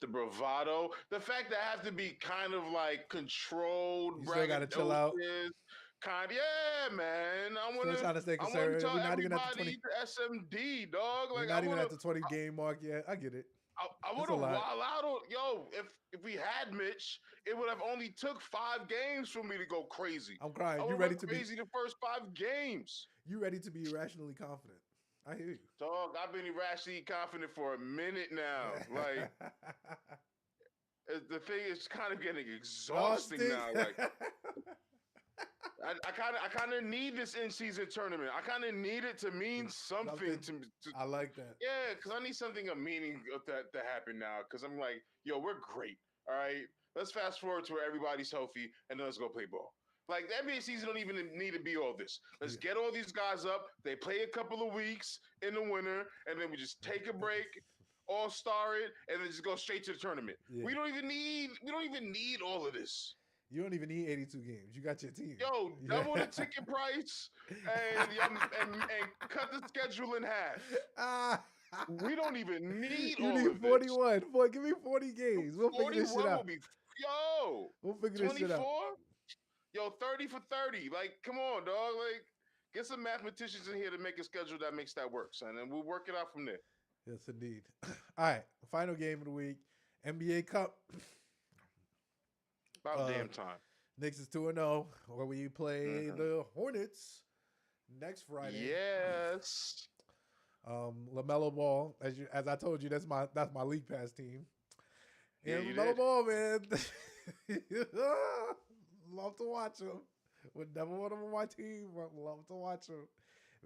The bravado, the fact that I have to be kind of like controlled. You still got to chill out. Yeah, man. I want to trying to stay conservative. We're not even at the 20. SMD, dog. Like, we're not even at the 20 game mark yet. I get it. I would have wild out on, if we had Mitch, it would have only took 5 games for me to go crazy. I'm crying. You ready to be crazy the first 5 games? You ready to be irrationally confident? I hear you, dog. I've been irrationally confident for a minute now. Like, the thing is kind of getting exhausting now. Like, I kind of need this in-season tournament. I kind of need it to mean something to I like that. Yeah, because I need something of meaning that to happen now. Because I'm like, yo, we're great. All right, let's fast forward to where everybody's healthy and then let's go play ball. Like, the NBA season don't even need to be all this. Let's get all these guys up. They play a couple of weeks in the winter, and then we just take a break, all-star it, and then just go straight to the tournament. Yeah. We don't even need all of this. You don't even need 82 games. You got your team. Yo, double the ticket price and cut the schedule in half. We don't even need all of this. You need 41. Boy, give me 40 games. We'll figure this shit out. We'll figure this shit out. 24? Yo, 30 for 30. Like, come on, dog. Like, get some mathematicians in here to make a schedule that makes that work, son. And we'll work it out from there. Yes, indeed. All right. Final game of the week. NBA Cup. About damn time. Knicks is 2-0, where we play the Hornets next Friday. Yes. LaMelo Ball, as I told you, that's my league pass team. And yeah, LaMelo Ball, man, love to watch him. Would never want him on my team, but love to watch him.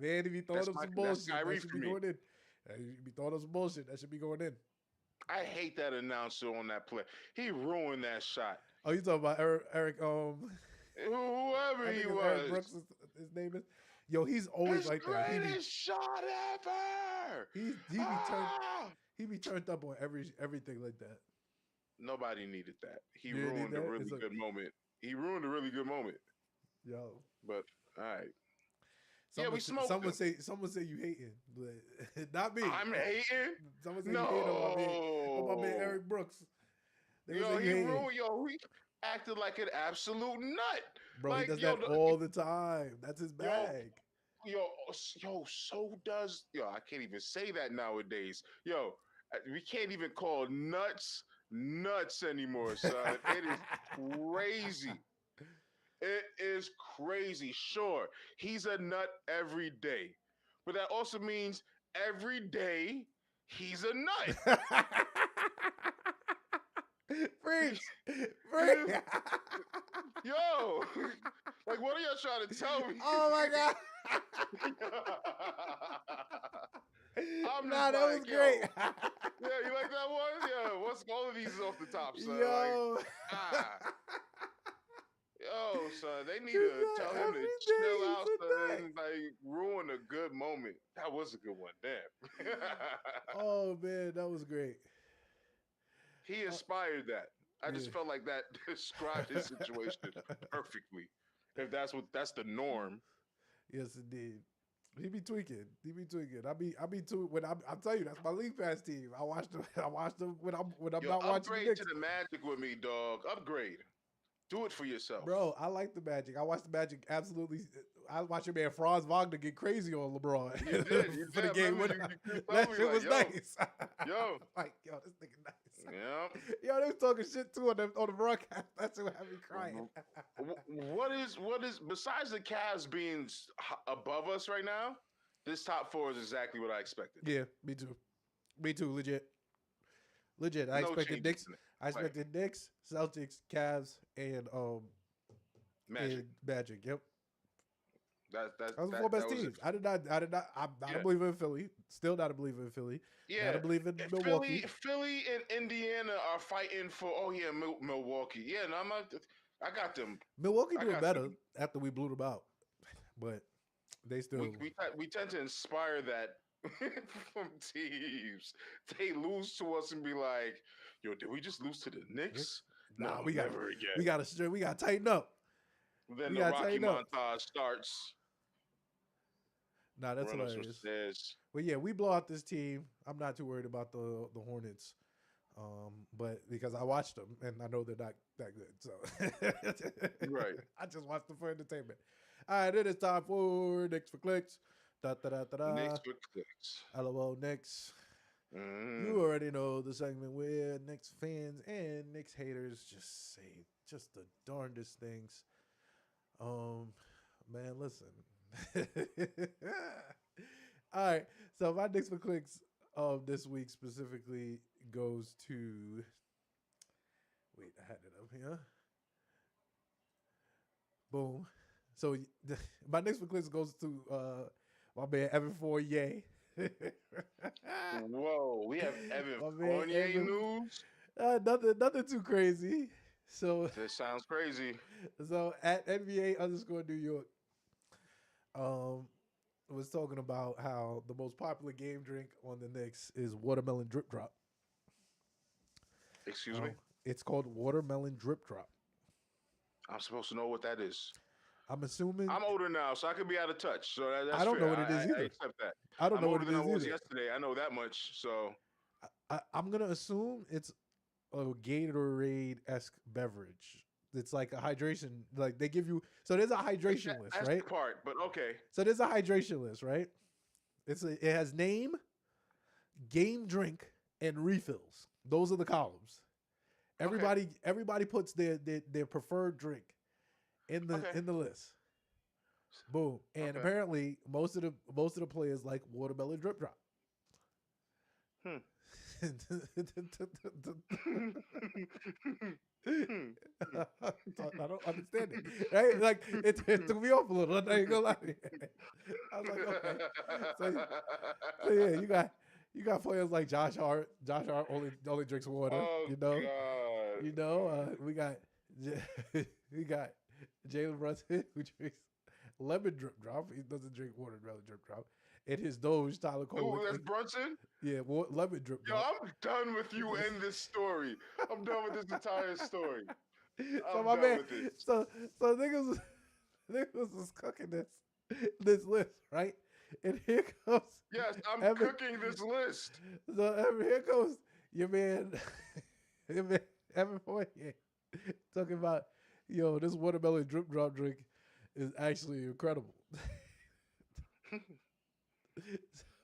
Man, if you throw him some bullshit, that should be going in. If you throw him some bullshit, that should be going in. I hate that announcer on that play. He ruined that shot. Oh, you talking about Eric? Whoever he was. Eric Brooks, his name is. Yo, he's always like that. Greatest shot ever. He be turned up on everything like that. Nobody needed that. He ruined a really good moment. He ruined a really good moment. Yo, but all right. We smoked. Someone say you hating, but not me. I'm hating. Someone say you hating on my man Eric Brooks. He ruined. acted like an absolute nut. Bro, he Like, does yo, that all the time. That's his yo, bag. so does, I can't even say that nowadays. We can't even call nuts anymore, son. It is crazy. It is crazy. Sure, he's a nut every day, but that also means every day he's a nut. Preach. Preach. Yo, like, what are y'all trying to tell me? Oh my God. I'm Nah, just that was like, great. yeah, you like that one? Yeah, what's all of these is off the top, son? Yo. Like, yo, son, they need He to said tell him to every day chill out, he's a son, nut. and like ruin a good moment. That was a good one, damn. Oh man, that was great. He inspired that. I just Yeah. felt like that described his situation perfectly. If that's the norm. Yes, indeed. He be tweaking. He be tweaking. I be too when I tell you that's my league pass team. I watched them. I watched them when I'm Yo, not watching the upgrade Knicks. to the Magic with me, dog. Upgrade. Do it for yourself. Bro, I like the Magic. I watched the Magic absolutely. I watched your man Franz Wagner get crazy on LeBron You did. for the game. That shit was nice. Yo. Like, yo, this nigga nice. Yeah. Yo, they was talking shit too on the broadcast. That's what had me crying. What is besides the Cavs being above us right now? This top four is exactly what I expected. Yeah, me too. Me too. Legit. I No expected changes Knicks. in it. I expected Knicks, Celtics, Cavs, and Magic. Magic. Yep. That was the four best teams. I'm not a believer in Philly. Still not a believer in Philly. Yeah. Not a believer in Milwaukee. Philly and Indiana are fighting for. Oh yeah, Milwaukee. Yeah, no, I got them. Milwaukee doing better after we blew them out, but they still. We tend to inspire that from teams. They lose to us and be like, "Yo, did we just lose to the Knicks? Nah, no, we got never again. We got to tighten up." Then the Rocky montage starts. Nah, that's hilarious. But yeah, we blow out this team. I'm not too worried about the Hornets, but because I watched them and I know they're not that good, so right. I just watched them for entertainment. All right, then it's time for Knicks for Clicks. Knicks for Clicks. LOL Knicks. Mm. You already know the segment where Knicks fans and Knicks haters just say just the darndest things. Man, listen. All right, so my Knicks for Clicks this week specifically goes to. Wait, I had it up here. Boom. So my Knicks for Clicks goes to my man Evan Fournier. Whoa, we have Evan Fournier news. Nothing too crazy. So this sounds crazy. So at NBA_New York, was talking about how the most popular game drink on the Knicks is watermelon drip drop. Excuse me? It's called watermelon drip drop. I'm supposed to know what that is. I'm assuming. I'm older now, so I could be out of touch. So that's I don't fair. know what it is either. I accept that. I don't know what it is I was either. yesterday. I know that much. So I'm gonna assume it's a Gatorade-esque beverage. It's like a hydration. Like they give you. So there's a hydration list, that's right? The part, but okay. So there's a hydration list, right? It has name, game drink, and refills. Those are the columns. Everybody puts their preferred drink in the list. Boom. And apparently most of the players like watermelon drip drop. I don't understand it. Right? Like it took me off a little. I'm not even gonna lie. I was like, okay. So yeah, you got players like Josh Hart. Josh Hart only drinks water. Oh, God. We got Jalen Brunson who drinks lemon drip drop. He doesn't drink watermelon drip drop. And his Doge, Tyler Cole. Ooh, that's Brunson? Yeah, lemon drip drop. Yo, I'm done with you in this story. I'm done with this entire story. So my man, so niggas was cooking this list, right? And here comes. Yes, I'm cooking this list. So here goes your man, Evan Fournier. Talking about, this watermelon drip drop drink is actually incredible.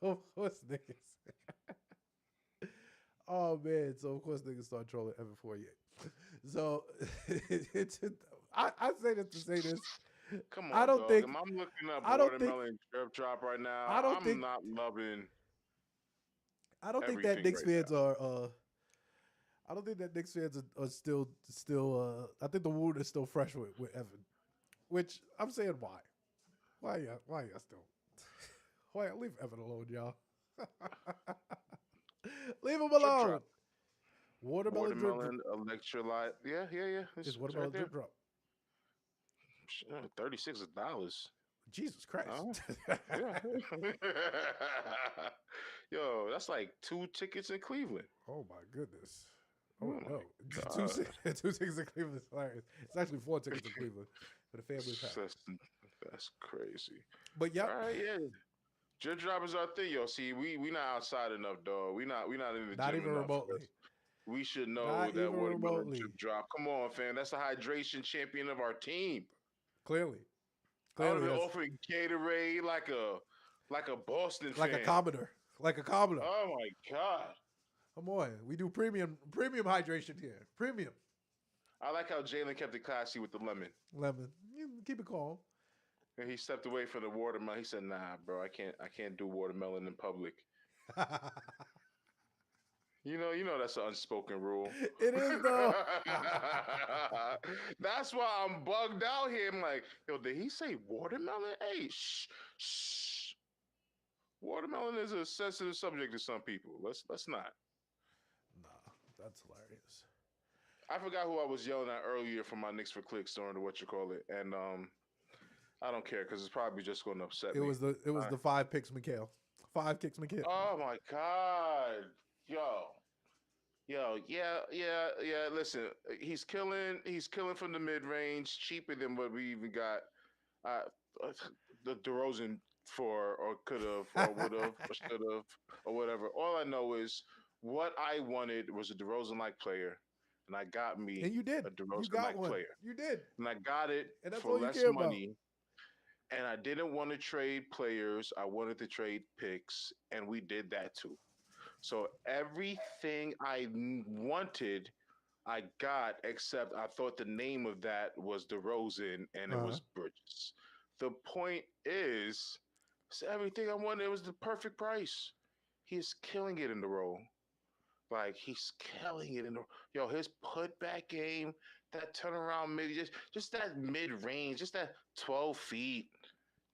So of course niggas. Oh man, so of course niggas start trolling Evan Fournier. So it's I say this to say this. Come I on, don't dog. think I'm looking up I don't think watermelon drip drop right now. I don't I'm think not loving I don't think that everything Knicks right fans are I don't think that Knicks fans are still I think the wound is still fresh with Evan. Which I'm saying why y'all still why leave Evan alone, y'all. Leave him now. Drip alone. drop. Watermelon drip drop. Watermelon electrolyte. Yeah. It's It's right watermelon there. drip drop. $36. Jesus Christ. Oh, yeah. Yo, that's like 2 tickets in Cleveland. Oh my goodness. Oh Oh my no. God. Two tickets in Cleveland is hilarious. It's actually 4 tickets in Cleveland for the family pack. That's crazy. But yep. All right, yeah. Drip drop is our thing, yo. See, we not outside enough, dog. We not in the Not gym even enough. remotely. We should know Not that even watermelon remotely. drip drop. Come on, fam. That's the hydration champion of our team. Clearly. I would have been that's offering Gatorade like a Boston like a fan. commoner. Like a commoner. Oh my God. Come on. We do premium hydration here. Premium. I like how Jalen kept it classy with the lemon. Lemon. You keep it calm. And he stepped away from the watermelon. He said, "Nah, bro, I can't do watermelon in public." You know that's an unspoken rule. It is though. That's why I'm bugged out here. I'm like, yo, did he say watermelon? Hey, shh. Watermelon is a sensitive subject to some people. Let's not. Nah, that's hilarious. I forgot who I was yelling at earlier for my Knicks for clicks during the what you call it, and I don't care because it's probably just going to upset It me. was the 5 picks McHale. 5 kicks McHale. Oh my God, yo, yeah. Listen, he's killing from the mid range, cheaper than what we even got. The DeRozan for, or could have, or would have, or should have, or whatever. All I know is what I wanted was a DeRozan like player, and I got me And you did. a You DeRozan got like one. player, You did. and I got it And that's for all you less care about. money. And I didn't want to trade players. I wanted to trade picks, and we did that too. So everything I wanted, I got, except I thought the name of that was DeRozan, and it was Bridges. The point is, it's everything I wanted. It was the perfect price. He's killing it in the role. Like he's killing it in the his putback game, that turnaround mid, just that mid range, just that 12 feet,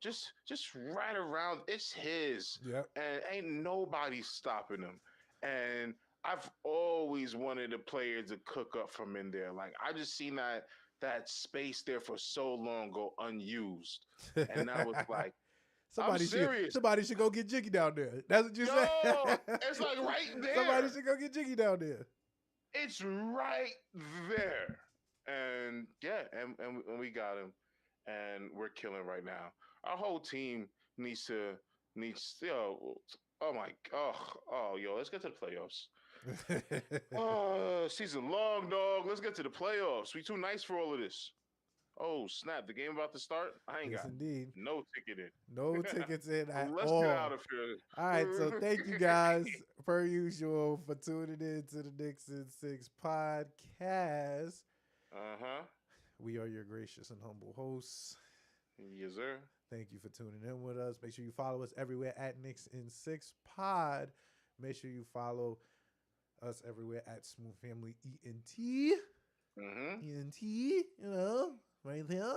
just right around. It's his, Yep. and ain't nobody stopping him. And I've always wanted a player to cook up from in there. Like I just seen that space there for so long go unused, and now it's like I'm serious. Somebody should go get Jiggy down there. That's what you Yo, said. it's like right there. Somebody should go get Jiggy down there. It's right there. And yeah, and we got him, and we're killing right now. Our whole team needs oh my yo, let's get to the playoffs. Season long, dog. Let's get to the playoffs. We too nice for all of this. Oh snap! The game about to start. I ain't got indeed. no ticket in. No tickets in at Let's all. get out of here. All right, so thank you guys per usual for tuning in to the Knicks in 6 podcast. We are your gracious and humble hosts. Yes, sir. Thank you for tuning in with us. Make sure you follow us everywhere at Knicks in 6 Pod. Make sure you follow us everywhere at Smooth Family ENT. ENT, right there.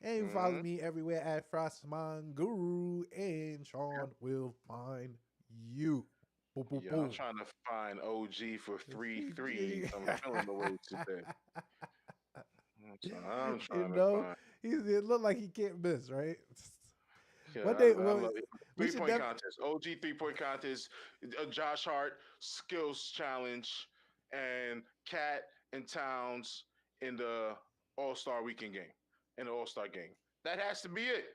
And you follow me everywhere at Frostman Guru, and Sean will find you. Boom, boom, boom. I'm trying to find OG for 3-3. I'm feeling the way today. I'm trying to find. It looked like he can't miss, right? Yeah, One day, three-point contest, OG 3-point contest, Josh Hart skills challenge, and Cat and Towns in the All-Star weekend game, in the All-Star game. That has to be it.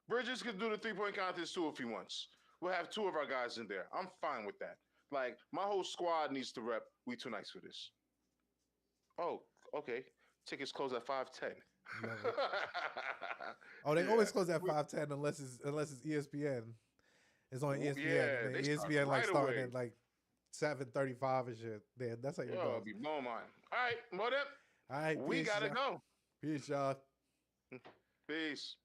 Bridges could do the 3-point contest too if he wants. We'll have 2 of our guys in there. I'm fine with that. Like my whole squad needs to rep. We too nice for this. Oh, Okay. Tickets close at 5:10. Love it. Oh, they always close at 5:10 unless it's ESPN. It's on ESPN. Yeah, And they then start ESPN like right starting away. at like 7:35 and shit. Yeah, that's how you Yo, know. I'll be blowing mine. All right, well then, All right, we peace, gotta y'all. go. Peace, y'all. Peace.